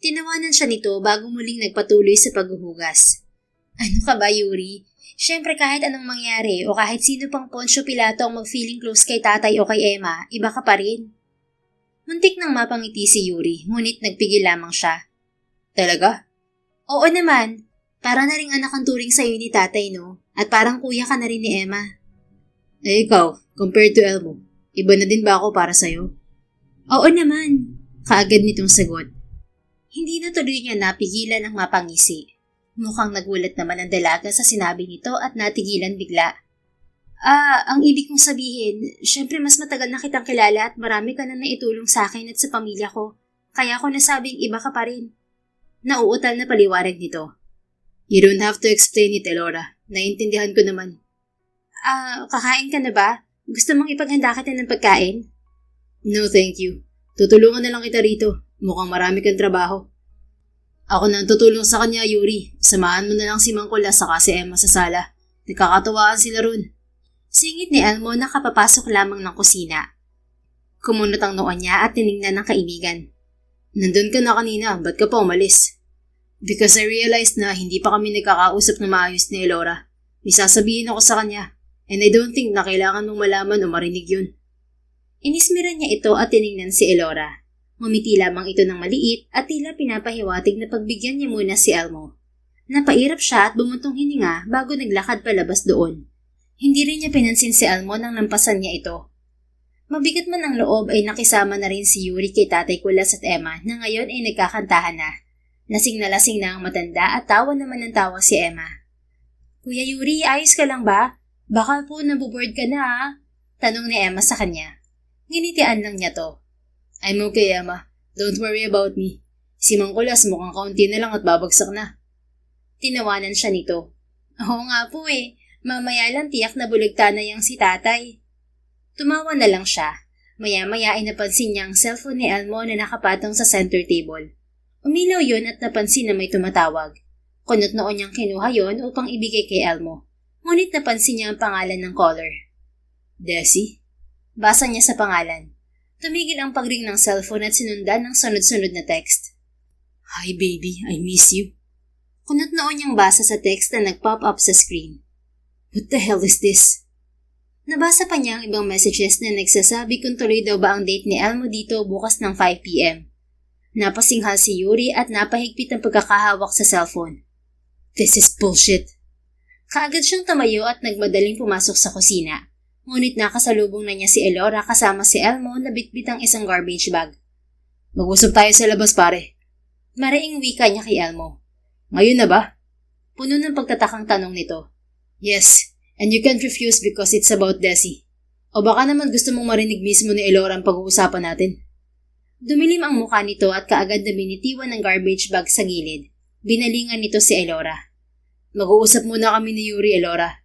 Tinawanan siya nito bago muling nagpatuloy sa paghuhugas. Ano ka ba, Yuri? Siyempre kahit anong mangyari o kahit sino pang Poncio Pilato ang mag-feeling close kay tatay o kay Emma, iba ka pa rin. Muntik nang mapangiti si Yuri, ngunit nagpigil lamang siya. Talaga? Oo naman. Para na ring anak ang turing sa'yo ni tatay, no? At parang kuya ka na rin ni Emma. Eh ikaw, compared to Elmo, iba na din ba ako para sa'yo? Oo naman. Kaagad nitong sagot. Hindi na tuloy niya napigilan ang mapangisi. Mukhang nagulat naman ang dalaga sa sinabi nito at natigilan bigla. Ang ibig kong sabihin, syempre mas matagal na kitang kilala at marami ka na naitulong sa akin at sa pamilya ko. Kaya ako nasabing iba ka pa rin. Nauutal na paliwanag nito. You don't have to explain it, Elora. Naiintindihan ko naman. Kakain ka na ba? Gusto mong ipaghanda kita ng pagkain? No, thank you. Tutulungan na lang kita rito. Mukhang marami kang trabaho. Ako na ang tutulong sa kanya, Yuri. Samahan mo na lang si Mang Kulas saka si Emma sa sala. Nagkakatawaan sila ron. Singit ni Elmo na kapapasok lamang ng kusina. Kumunot ang noon niya at tinignan ng kaibigan. Nandun ka na kanina, ba't ka pa umalis? Because I realized na hindi pa kami nagkakausap na maayos ni Elora. May sasabihin ako sa kanya. And I don't think na kailangan mong malaman o marinig yun. Inismiran niya ito at tinignan si Elora. Ngumiti lamang ito ng maliit at tila pinapahiwatig na pagbigyan niya muna si Elmo. Napairap siya at bumuntong hininga bago naglakad palabas doon. Hindi rin niya pinansin si Elmo nang lampasan niya ito. Mabigat man ang loob ay nakisama na rin si Yuri kay Tatay Kulas at Emma na ngayon ay nagkakantahan na. Lasing na ang matanda at tawa naman ng tawa si Emma. Kuya Yuri, ayos ka lang ba? Baka po nabuboard ka na ha? Tanong ni Emma sa kanya. Nginitian lang niya to. I'm okay, Emma. Don't worry about me. Si Mang Kulas mukhang kaunti na lang at babagsak na. Tinawanan siya nito. Oo nga po eh. Mamaya lang tiyak na buligta na yang si tatay. Tumawa na lang siya. Maya-maya ay napansin niya ang cellphone ni Elmo na nakapatong sa center table. Umilaw yun at napansin na may tumatawag. Kunot noon niyang kinuha yon upang ibigay kay Elmo. Ngunit napansin niya ang pangalan ng caller. Desi? Basa niya sa pangalan. Tumigil ang pagring ng cellphone at sinundan ng sunod-sunod na text. Hi baby, I miss you. Kunot noon niyang basa sa text na nag-pop up sa screen. What the hell is this? Nabasa pa niya ang ibang messages na nagsasabi kung tuloy daw ba ang date ni Elmo dito bukas ng 5 p.m. Napasinghal si Yuri at napahigpit ang pagkakahawak sa cellphone. This is bullshit. Kaagad siyang tumayo at nagmadaling pumasok sa kusina. Ngunit nakasalubong na niya si Elora kasama si Elmo na bitbit ang isang garbage bag. Mag-usap tayo sa labas, pare. Maraing wika niya kay Elmo. Ngayon na ba? Puno ng pagtatakang tanong nito. Yes, and you can't refuse because it's about Desi. O baka naman gusto mong marinig mismo ni Elora ang pag-uusapan natin. Dumilim ang mukha nito at kaagad na binitiwan ng garbage bag sa gilid. Binalingan nito si Elora. Mag-uusap muna kami ni Yuri, Elora.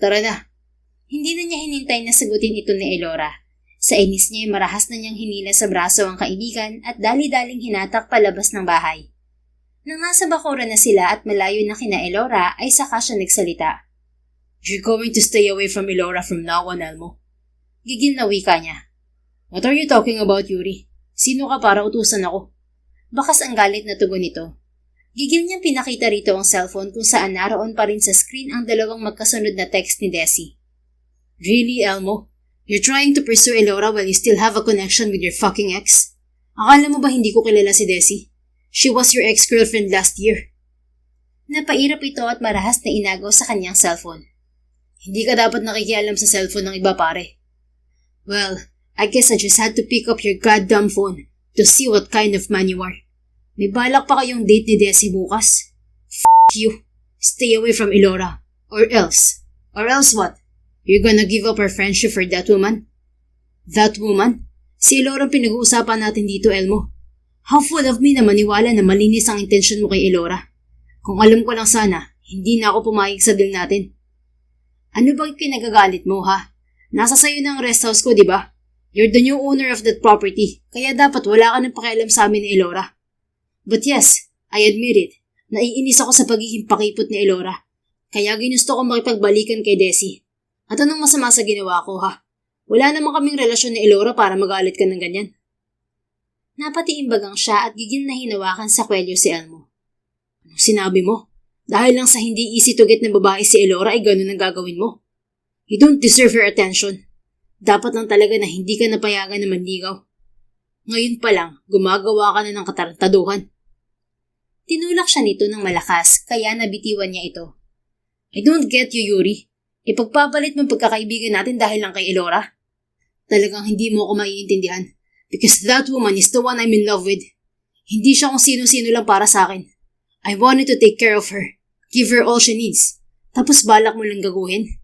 Tara na. Hindi na niya hinintay na sagutin ito ni Elora. Sa inis niya ay marahas na niyang hinila sa braso ang kaibigan at dali-daling hinatak palabas ng bahay. Nang nasa bakuran na sila at malayo na kina Elora ay saka siya nagsalita. You're going to stay away from Elora from now on, Elmo. Gigil na wika niya. What are you talking about, Yuri? Sino ka para utusan ako? Bakas ang galit na tugon nito. Gigil niyang pinakita rito ang cellphone kung saan naroon pa rin sa screen ang dalawang magkasunod na text ni Desi. Really, Elmo? You're trying to pursue Elora while you still have a connection with your fucking ex? Akala mo ba hindi ko kilala si Desi? She was your ex-girlfriend last year. Napairap ito at marahas na inagaw sa kanyang cellphone. Hindi ka dapat nakikialam sa cellphone ng iba, pare. Well, I guess I just had to pick up your goddamn phone to see what kind of man you are. May balak pa kayong date ni Desi bukas? F*** you. Stay away from Elora. Or else. Or else what? You're gonna give up our friendship for that woman? That woman? Si Elora ang pinag-uusapan natin dito, Elmo. How full of me na maniwala na malinis ang intention mo kay Elora. Kung alam ko lang sana, hindi na ako pumayag sa deal natin. Ano ba kinagagalit mo, ha? Nasa sayo na ang rest house ko, di ba? You're the new owner of that property, kaya dapat wala ka ng pakialam sa amin ni Elora. But yes, I admit it. Naiinis ako sa pagiging pakipot ni Elora. Kaya ginusto ko makipagbalikan kay Desi. At anong masama sa ginawa ko, ha? Wala naman kaming relasyon ni Elora para magalit ka ng ganyan. Napatiimbagang siya at gigil na hinawakan sa kwelyo si Elmo. Anong sinabi mo? Dahil lang sa hindi easy to get na babae si Elora ay ganun ang gagawin mo. You don't deserve her attention. Dapat lang talaga na hindi ka napayagan na manligaw. Ngayon pa lang, gumagawa ka na ng katarantaduhan. Tinulak siya nito ng malakas, kaya nabitiwan niya ito. I don't get you, Yuri. Ipagpapalit mo pagkakaibigan natin dahil lang kay Elora? Talagang hindi mo ako maiintindihan. Because that woman is the one I'm in love with. Hindi siya kung sino-sino lang para sa akin. I wanted to take care of her. Give her all she needs. Tapos balak mo lang gaguhin.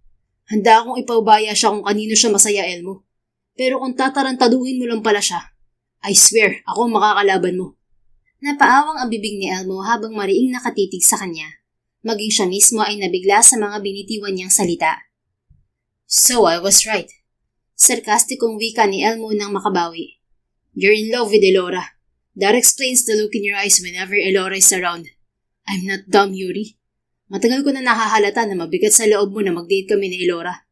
Handa akong ipaubaya siya kung kanino siya masaya, Elmo. Pero kung tatarantaduhin mo lang pala siya, I swear, ako makakalaban mo. Napaawang ang bibig ni Elmo habang mariing nakatitig sa kanya. Maging siya mismo ay nabigla sa mga binitiwan niyang salita. So I was right. Sarkastikong wika ni Elmo nang makabawi. You're in love with Elora. That explains the look in your eyes whenever Elora is around. I'm not dumb, Yuri. Matagal ko na nakahalata na mabigat sa loob mo na mag-date kami ni Elora.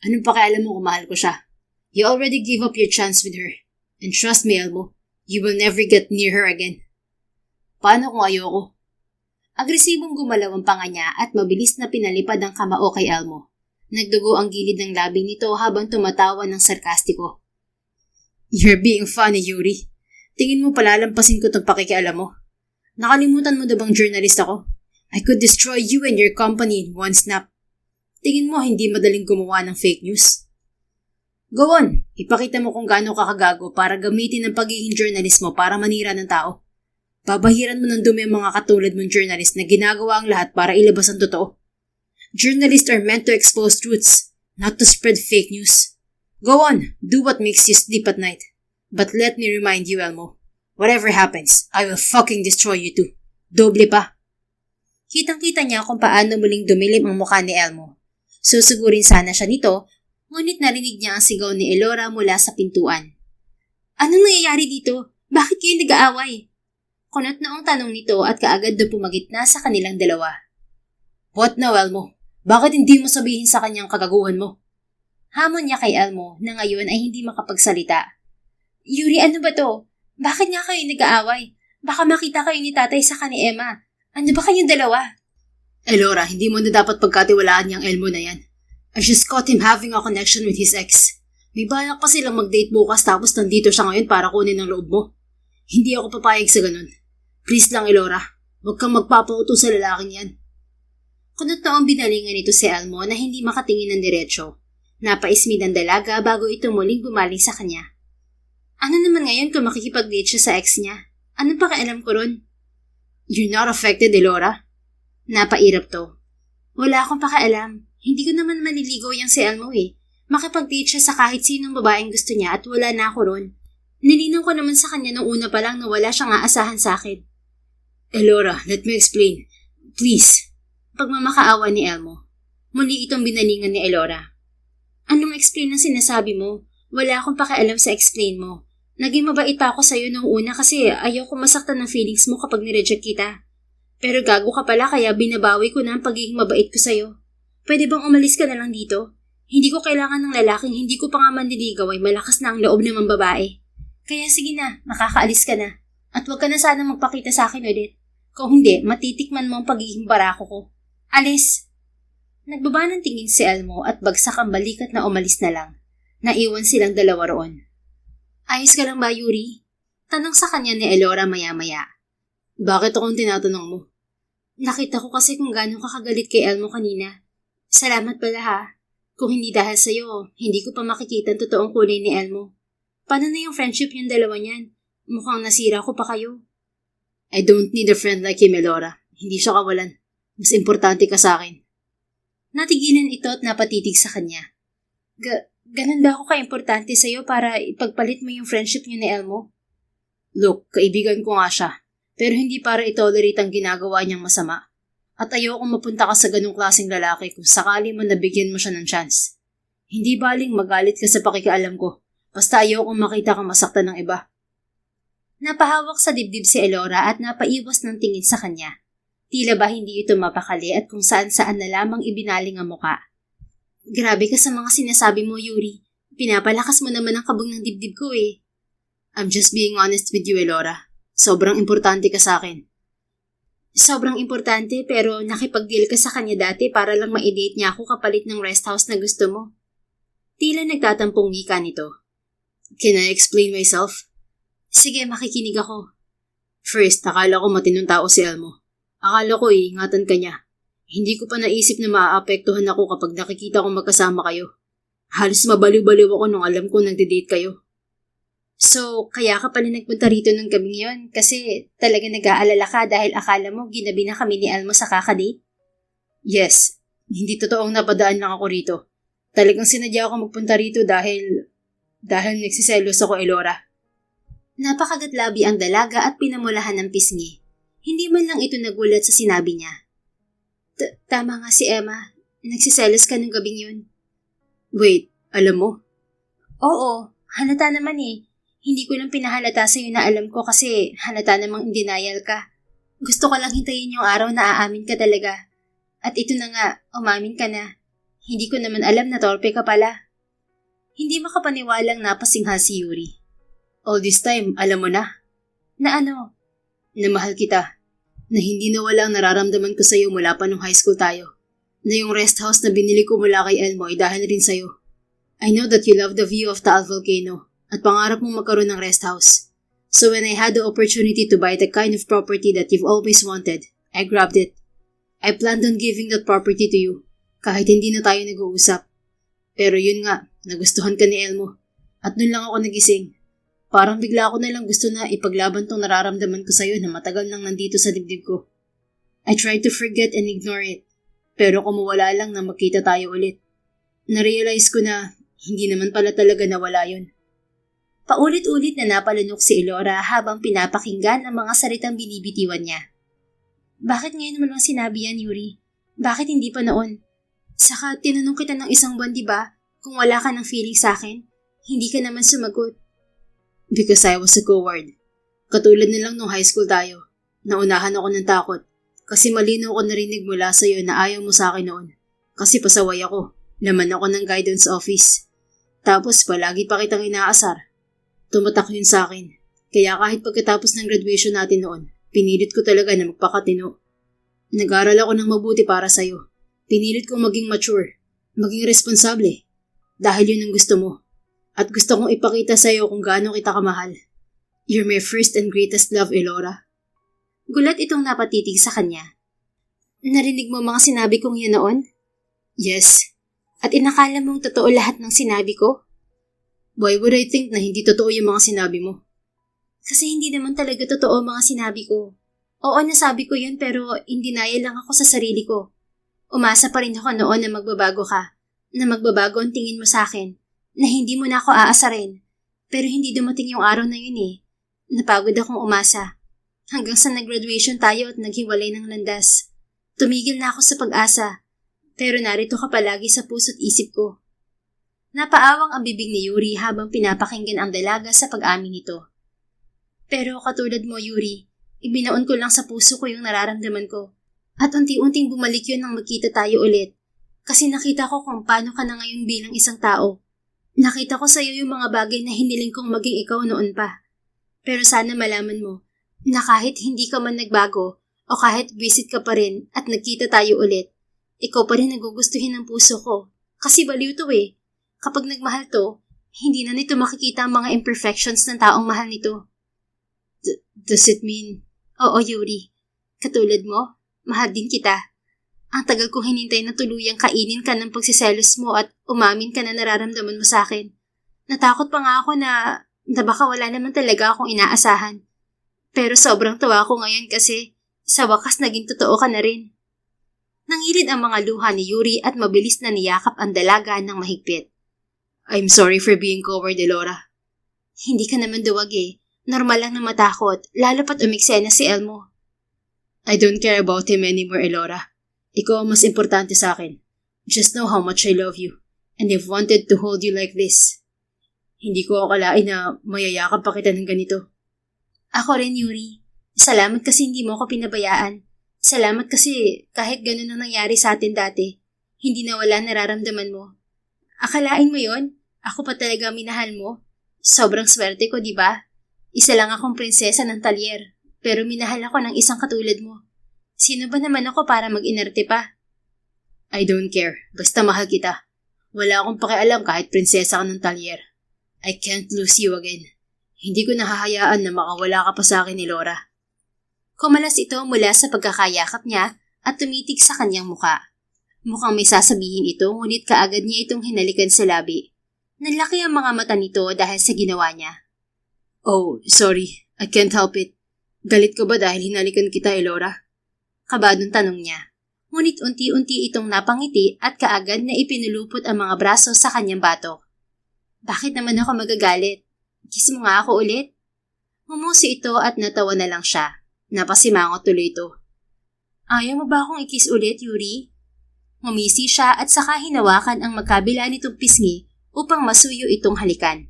Anong pakialam mo kung mahal ko siya? You already gave up your chance with her. And trust me, Elmo, you will never get near her again. Paano kung ayoko? Agresibong gumalaw ang panga niya at mabilis na pinalipad ang kamao kay Elmo. Nagdugo ang gilid ng labi nito habang tumatawa ng sarkastiko. You're being funny, Yuri. Tingin mo palalampasin ko itong pakikialam mo? Nakalimutan mo na bang journalist ako? I could destroy you and your company in one snap. Tingin mo hindi madaling gumawa ng fake news? Go on, ipakita mo kung gaano ka kagago para gamitin ang pagiging journalist mo para manira ng tao. Babahiran mo ng dumi ang mga katulad mong journalist na ginagawa ang lahat para ilabas ang totoo. Journalists are meant to expose truths, not to spread fake news. Go on, do what makes you sleep at night. But let me remind you, Elmo, whatever happens, I will fucking destroy you too. Doble pa. Kitang-kita niya kung paano muling dumilim ang mukha ni Elmo. Susugurin sana siya nito, ngunit narinig niya ang sigaw ni Elora mula sa pintuan. Anong nangyayari dito? Bakit kayo nag-aaway? Kunot na ang tanong nito at kaagad na pumagitna sa kanilang dalawa. What now, Elmo? Bakit hindi mo sabihin sa kanyang kagaguhan mo? Hamon niya kay Elmo na ngayon ay hindi makapagsalita. Yuri, ano ba to? Bakit nga kayo nag-aaway? Baka makita kayo ni tatay sa ni Emma. Ano ba kayong dalawa? Elora, hindi mo na dapat pagkatiwalaan yung Elmo na yan. I just caught him having a connection with his ex. May balak pa silang mag-date bukas tapos nandito siya ngayon para kunin ang loob mo. Hindi ako papayag sa ganun. Please lang, Elora. Huwag kang magpapauto sa lalaking yan. Kunot noong binalingan ito si Elmo na hindi makatingin ng diretsyo. Napaismid ang dalaga bago ito muling bumaling sa kanya. Ano naman ngayon kung makikipag-date siya sa ex niya? Anong pakialam ko ron? You're not affected, Elora. Napairap to. Wala akong pakialam. Hindi ko naman maniligaw yung si Elmo eh. Makipag-date siya sa kahit sinong babaeng gusto niya at wala na ako ron. Nilinaw ko naman sa kanya nung una pa lang na wala siyang aasahan sa akin. Elora, let me explain. Please. Pagmamakaawa ni Elmo. Muli itong binalingan ni Elora. Anong explain ang sinasabi mo? Wala akong pakialam sa explain mo. Naging mabait pa ako sa'yo nung una kasi ayaw ko masaktan ng feelings mo kapag nireject kita. Pero gago ka pala kaya binabawi ko na ang pagiging mabait ko sa'yo. Pwede bang umalis ka na lang dito? Hindi ko kailangan ng lalaking hindi ko pa nga manliligaw ay malakas na ang loob ng babae. Kaya sige na, makakaalis ka na. At huwag ka na sana magpakita sa akin ulit. Kung hindi, matitikman mo ang pagiging barako ko. Alis! Nagbaba ng tingin si Elmo at bagsak ang balikat na umalis na lang. Naiwan silang dalawa roon. Ayos ka lang ba, Yuri? Tanong sa kanya ni Elora maya-maya. Bakit akong tinatanong mo? Nakita ko kasi kung gano'ng kakagalit kay Elmo kanina. Salamat pala ha. Kung hindi dahil sa'yo, hindi ko pa makikita ang totoong kulay ni Elmo. Paano na yung friendship yung dalawa niyan? Mukhang nasira ko pa kayo. I don't need a friend like him, Elora. Hindi siya kawalan. Mas importante ka sa akin. Natigilan ito at napatitig sa kanya. Ganun ba ako ka-importante sa'yo para ipagpalit mo yung friendship niyo ni Elmo? Look, kaibigan ko nga siya. Pero hindi para itolerate ang ginagawa niyang masama. At ayokong mapunta ka sa ganung klaseng lalaki kung sakali mo nabigyan mo siya ng chance. Hindi baling magalit ka sa pakikialam ko. Basta ayokong makita kang masaktan ng iba. Napahawak sa dibdib si Elora at napaiwas ng tingin sa kanya. Tila ba hindi ito mapakali at kung saan-saan na lamang ibinaling ang muka. Grabe ka sa mga sinasabi mo, Yuri. Pinapalakas mo naman ang kabog ng dibdib ko eh. I'm just being honest with you, Elora. Sobrang importante ka sa akin. Sobrang importante pero nakipag-deal ka sa kanya dati para lang ma-date niya ako kapalit ng rest house na gusto mo. Tila nagtatampong wika nito. Can I explain myself? Sige, makikinig ako. First, akala ko matinong tao si Elmo. Akala ko ingatan ka niya. Hindi ko pa naisip na maaapektuhan ako kapag nakikita kong magkasama kayo. Halos mabaliw-baliw ako nung alam ko nagde-date kayo. So, kaya ka pala nagpunta rito ng gabing yon kasi talaga nag-aalala ka dahil akala mo ginabi na kami ni Elmo sa kakadate? Yes, hindi totoong napadaan lang ako rito. Talagang sinadya ako magpunta rito dahil nagsiselos ako, Elora. Napakagatlabi ang dalaga at pinamulahan ng pisngi. Hindi man lang ito nagulat sa sinabi niya. Tama nga si Emma. Nagsiselos ka ng gabing yun. Wait, alam mo? Oo, halata naman eh. Hindi ko lang pinahalata sa'yo na alam ko kasi halata namang in denial ka. Gusto ko lang hintayin yung araw na aamin ka talaga. At ito na nga, umamin ka na. Hindi ko naman alam na torpe ka pala. Hindi makapaniwalang napasinghal si Yuri. All this time, alam mo na. Na ano? Na mahal kita. Na hindi nawala ang nararamdaman ko sa'yo mula pa nung high school tayo. Na yung rest house na binili ko mula kay Elmo ay dahil rin sa'yo. I know that you love the view of Taal Volcano at pangarap mong magkaroon ng rest house. So when I had the opportunity to buy the kind of property that you've always wanted, I grabbed it. I planned on giving that property to you kahit hindi na tayo nag-uusap. Pero yun nga, nagustuhan ka ni Elmo. At nun lang ako nagising. Parang bigla ako na lang gusto na ipaglaban tong nararamdaman ko sa'yo na matagal nang nandito sa dibdib ko. I tried to forget and ignore it. Pero kumuwala lang na magkita tayo ulit. Narealize ko na hindi naman pala talaga nawala yun. Paulit-ulit na napalunok si Elora habang pinapakinggan ang mga salitang binibitiwan niya. Bakit ngayon mo lang sinabi yan, Yuri? Bakit hindi pa noon? Saka tinanong kita ng isang buwan, diba? Kung wala ka ng feeling sa akin, hindi ka naman sumagot. Because I was a coward. Katulad na lang nung high school tayo. Naunahan ako ng takot. Kasi malinaw ko narinig mula sa'yo na ayaw mo sa akin noon. Kasi pasaway ako. Laman ako ng guidance office. Tapos palagi pa kitang inaasar. Tumatak yun sa akin. Kaya kahit pagkatapos ng graduation natin noon, pinilit ko talaga na magpakatino. Nag-aral ako ng mabuti para sa'yo. Pinilit kong maging mature, maging responsable, dahil yun ang gusto mo. At gusto kong ipakita sa'yo kung gaano kita kamahal. You're my first and greatest love, Elora. Gulat itong napatitig sa kanya. Narinig mo mga sinabi kong yun noon? Yes. At inakala mong totoo lahat ng sinabi ko? Why would I think na hindi totoo yung mga sinabi mo? Kasi hindi naman talaga totoo mga sinabi ko. Oo, nasabi ko yun pero hindi denial lang ako sa sarili ko. Umasa pa rin ako noon na magbabago ka, na magbabago ang tingin mo sa akin, na hindi mo na ako aasarin. Pero hindi dumating yung araw na yun eh. Napagod akong umasa. Hanggang sa nag-graduation tayo at naghiwalay ng landas. Tumigil na ako sa pag-asa. Pero narito ka palagi sa puso't isip ko. Napaawang ang bibig ni Yuri habang pinapakinggan ang dalaga sa pag-amin nito. Pero katulad mo, Yuri, ibinaon ko lang sa puso ko yung nararamdaman ko. At unti-unting bumalik yun nang magkita tayo ulit. Kasi nakita ko kung paano ka na ngayon bilang isang tao. Nakita ko sa'yo yung mga bagay na hiniling kong maging ikaw noon pa. Pero sana malaman mo na kahit hindi ka man nagbago o kahit visit ka pa rin at nagkita tayo ulit, ikaw pa rin nagugustuhin ng puso ko. Kasi baliw to eh. Kapag nagmahal to, hindi na nito makikita ang mga imperfections ng taong mahal nito. Does it mean? Oo, Yuri. Katulad mo, mahal din kita. Ang tagal kong hinintay na tuluyang kainin ka ng pagsiselos mo at umamin ka na nararamdaman mo sa akin. Natakot pa nga ako na baka wala naman talaga akong inaasahan. Pero sobrang tuwa ako ngayon kasi sa wakas naging totoo ka na rin. Nangilid ang mga luha ni Yuri at mabilis na niyakap ang dalaga ng mahigpit. I'm sorry for being coward, Elora. Hindi ka naman duwag eh. Normal lang na matakot, lalo pat umiksena si Elmo. I don't care about him anymore, Elora. Ikaw ang mas importante sa akin. Just know how much I love you, and I've wanted to hold you like this. Hindi ko akalain na mayayakap pa kita ng ganito. Ako rin, Yuri. Salamat kasi hindi mo ako pinabayaan. Salamat kasi kahit ganun ang nangyari sa atin dati, hindi nawala nararamdaman mo. Akalain mo yon? Ako pa talaga minahal mo? Sobrang swerte ko, di ba? Isa lang akong prinsesa ng talyer, pero minahal ako ng isang katulad mo. Sino ba naman ako para mag-inarte pa? I don't care. Basta mahal kita. Wala akong pakialam kahit prinsesa ka ng talyer. I can't lose you again. Hindi ko nahahayaan na makawala ka pa sa akin, Elora. Kumalas ito mula sa pagkakayakap niya at tumitig sa kanyang muka. Mukhang may sasabihin ito ngunit kaagad niya itong hinalikan sa labi. Nalaki ang mga mata nito dahil sa ginawa niya. Oh, sorry. I can't help it. Galit ka ba dahil hinalikan kita, Elora? Kabadong tanong niya. Ngunit unti-unti itong napangiti at kaagad na ipinulupot ang mga braso sa kanyang batok. Bakit naman ako magagalit? Kiss mo nga ako ulit? Ngumusi ito at natawa na lang siya. Napasimangot tuloy ito. Ayaw mo ba akong ikis ulit, Yuri? Ngumisi siya at saka hinawakan ang magkabila nitong pisngi upang masuyo itong halikan.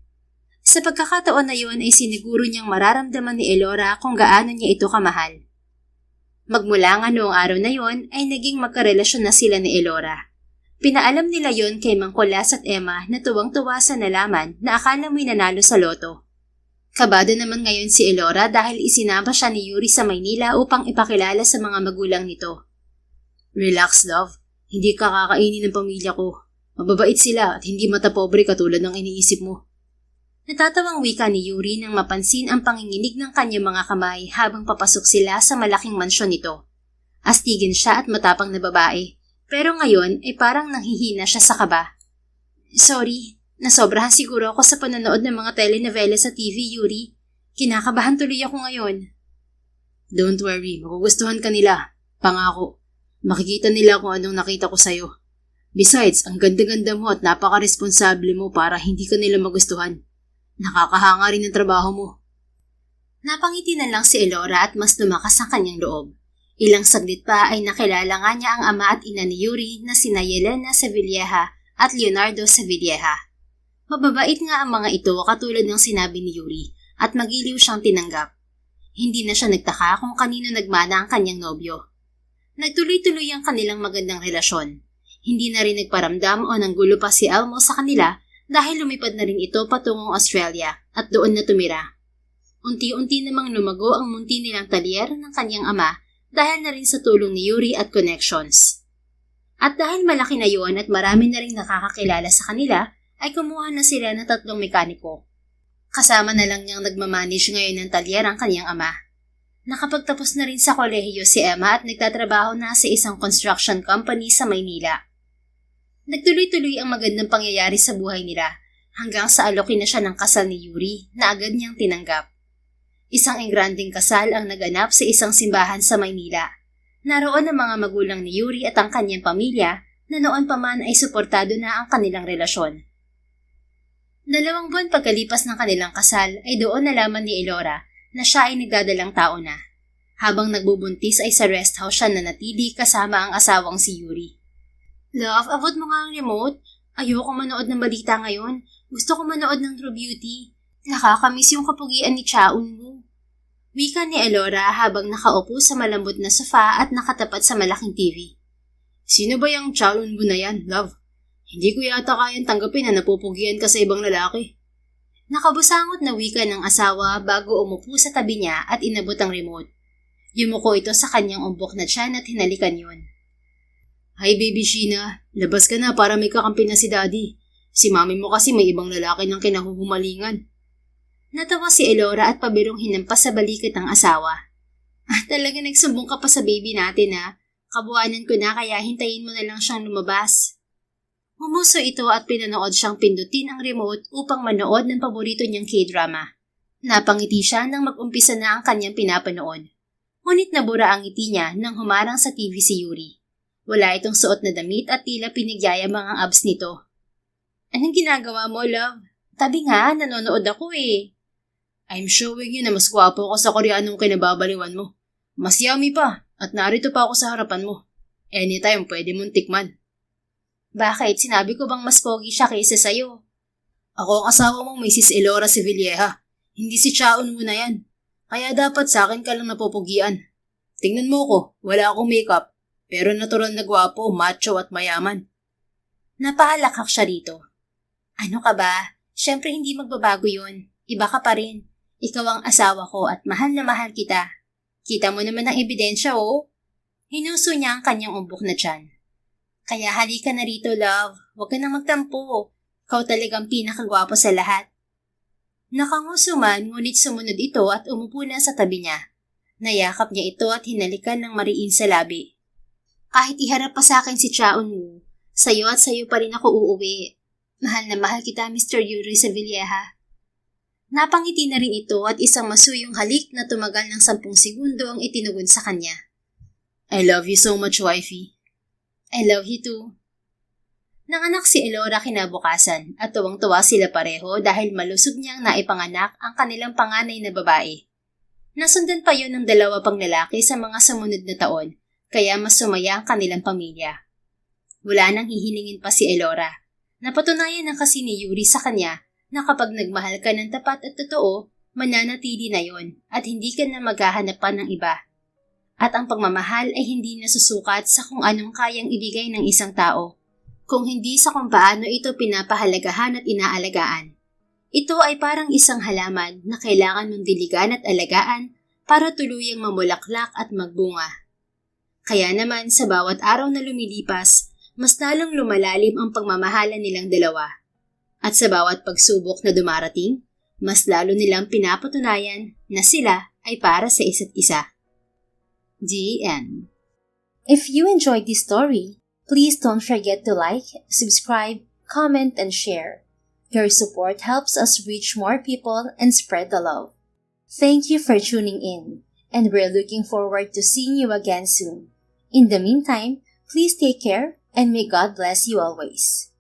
Sa pagkakataon na yun ay siniguro niyang mararamdaman ni Elora kung gaano niya ito kamahal. Magmula nga noong araw na yon ay naging magkarelasyon na sila ni Elora. Pinaalam nila yon kay Mang Kulas at Emma na tuwang-tuwa sa nalaman na akala mo'y nanalo sa loto. Kabado naman ngayon si Elora dahil isinama siya ni Yuri sa Maynila upang ipakilala sa mga magulang nito. Relax, love. Hindi ka kakainin ng pamilya ko. Mababait sila at hindi matapobre katulad ng iniisip mo. Natatawang wika ni Yuri nang mapansin ang panginginig ng kanyang mga kamay habang papasok sila sa malaking mansyon nito. Astigin siya at matapang na babae, pero ngayon ay parang nanghihina siya sa kaba. Sorry, nasobrahan siguro ako sa panonood ng mga telenovela sa TV, Yuri. Kinakabahan tuloy ako ngayon. Don't worry, magugustuhan ka nila. Pangako. Makikita nila kung anong nakita ko sa'yo. Besides, ang ganda-ganda mo at napaka-responsable mo para hindi ka nila magustuhan. Nakakahanga rin ang trabaho mo. Napangiti na lang si Elora at mas lumakas ang kanyang loob. Ilang saglit pa ay nakilala nga niya ang ama at ina ni Yuri na sina Yelena Sevilleja at Leonardo Sevilleja. Mababait nga ang mga ito katulad ng sinabi ni Yuri at magiliw siyang tinanggap. Hindi na siya nagtaka kung kanino nagmana ang kanyang nobyo. Nagtuloy-tuloy ang kanilang magandang relasyon. Hindi na rin nagparamdam o nanggulo pa si Elmo sa kanila dahil lumipad na rin ito patungong Australia at doon na tumira. Unti-unti namang lumago ang munti nilang talyer ng kanyang ama dahil na rin sa tulong ni Yuri at connections. At dahil malaki na yon at marami na rin nakakakilala sa kanila, ay kumuha na sila ng 3 mekaniko. Kasama na lang niyang nagmamanage ngayon ng talyer ang kanyang ama. Nakapagtapos na rin sa kolehiyo si Emma at nagtatrabaho na sa isang construction company sa Maynila. Nagtuloy-tuloy ang magandang pangyayari sa buhay nila hanggang sa alokin na siya ng kasal ni Yuri na agad niyang tinanggap. Isang engranding kasal ang naganap sa isang simbahan sa Maynila. Naroon ang mga magulang ni Yuri at ang kanyang pamilya na noon pa man ay suportado na ang kanilang relasyon. 2 buwan pagkalipas ng kanilang kasal ay doon nalaman ni Elora na siya ay nagdadalang tao na. Habang nagbubuntis ay sa rest house siya nanatili kasama ang asawang si Yuri. Love, abot mo nga ang remote. Ayoko manood ng balita ngayon. Gusto ko manood ng True Beauty. Nakakamiss yung kapugian ni Chaun mo. Wika ni Elora habang nakaupo sa malambot na sofa at nakatapat sa malaking TV. Sino ba yung Chaun mo na yan, love? Hindi ko yata kayang tanggapin na napupugian ka sa ibang lalaki. Nakabusangot na wika ng asawa bago umupo sa tabi niya at inabot ang remote. Yumuko ito sa kanyang umbok na tiyan at hinalikan yun. Hi baby Sheena, labas ka na para may kakampi na si daddy. Si mami mo kasi may ibang lalaki ng kinahuhumalingan. Natawa si Elora at pabirong hinampas sa balikat ng asawa. Talaga nagsumbong ka pa sa baby natin ha. Kabuanan ko na kaya hintayin mo na lang siyang lumabas. Humuso ito at pinanood siyang pindutin ang remote upang manood ng paborito niyang K-drama. Napangiti siya nang mag-umpisa na ang kanyang pinapanood. Ngunit nabura ang ngiti niya nang humarang sa TV si Yuri. Wala itong suot na damit at tila pinagyayamang ang abs nito. Anong ginagawa mo, love? Tabi nga, nanonood ako eh. I'm showing you na mas gwapo ko sa Koreanong kinababaliwan mo. Mas yummy pa at narito pa ako sa harapan mo. Anytime pwede mong tikman. Bakit? Sinabi ko bang mas pogi siya kaysa sa'yo? Ako ang asawa mong Mrs. Elora Sevilleja. Hindi si Chaun mo na yan. Kaya dapat sa akin ka lang napupugian. Tingnan mo ko, wala akong makeup. Pero natural na gwapo, macho at mayaman. Napahalakak siya rito. Ano ka ba? Siyempre hindi magbabago yun. Iba ka pa rin. Ikaw ang asawa ko at mahal na mahal kita. Kita mo naman ang ebidensya, oh. Hinuso niya ang kanyang umbok na tiyan. Kaya halika na rito, love. Huwag ka nang magtampo. Ikaw talagang pinakagwapo sa lahat. Nakanguso man, ngunit sumunod ito at umupo na sa tabi niya. Nayakap niya ito at hinalikan ng mariin sa labi. Kahit iharap pa sa akin si Chaun mo, sa'yo at sa'yo pa rin ako uuwi. Mahal na mahal kita, Mr. Yuri Sevilleja. Napangiti na rin ito at isang masuyong halik na tumagal ng 10 segundo ang itinugon sa kanya. I love you so much, wifey. I love you too. Nanganak si Elora kinabukasan at tuwang-tuwa sila pareho dahil malusog niyang naipanganak ang kanilang panganay na babae. Nasundan pa yon ng 2 pang lalaki sa mga sumunod na taon, kaya mas sumaya ang kanilang pamilya. Wala nang hihilingin pa si Elora. Napatunayan ng kasi ni Yuri sa kanya na kapag nagmahal ka ng tapat at totoo, mananatili na yon at hindi ka na maghahanap pa ng iba. At ang pagmamahal ay hindi nasusukat sa kung anong kayang ibigay ng isang tao, kung hindi sa kung paano ito pinapahalagahan at inaalagaan. Ito ay parang isang halaman na kailangan mong diligan at alagaan para tuluyang mamulaklak at magbunga. Kaya naman sa bawat araw na lumilipas, mas lalong lumalalim ang pagmamahalan nilang dalawa. At sa bawat pagsubok na dumarating, mas lalo nilang pinapatunayan na sila ay para sa isa't isa. The end. If you enjoyed this story, please don't forget to like, subscribe, comment, and share. Your support helps us reach more people and spread the love. Thank you for tuning in, and we're looking forward to seeing you again soon. In the meantime, please take care and may God bless you always.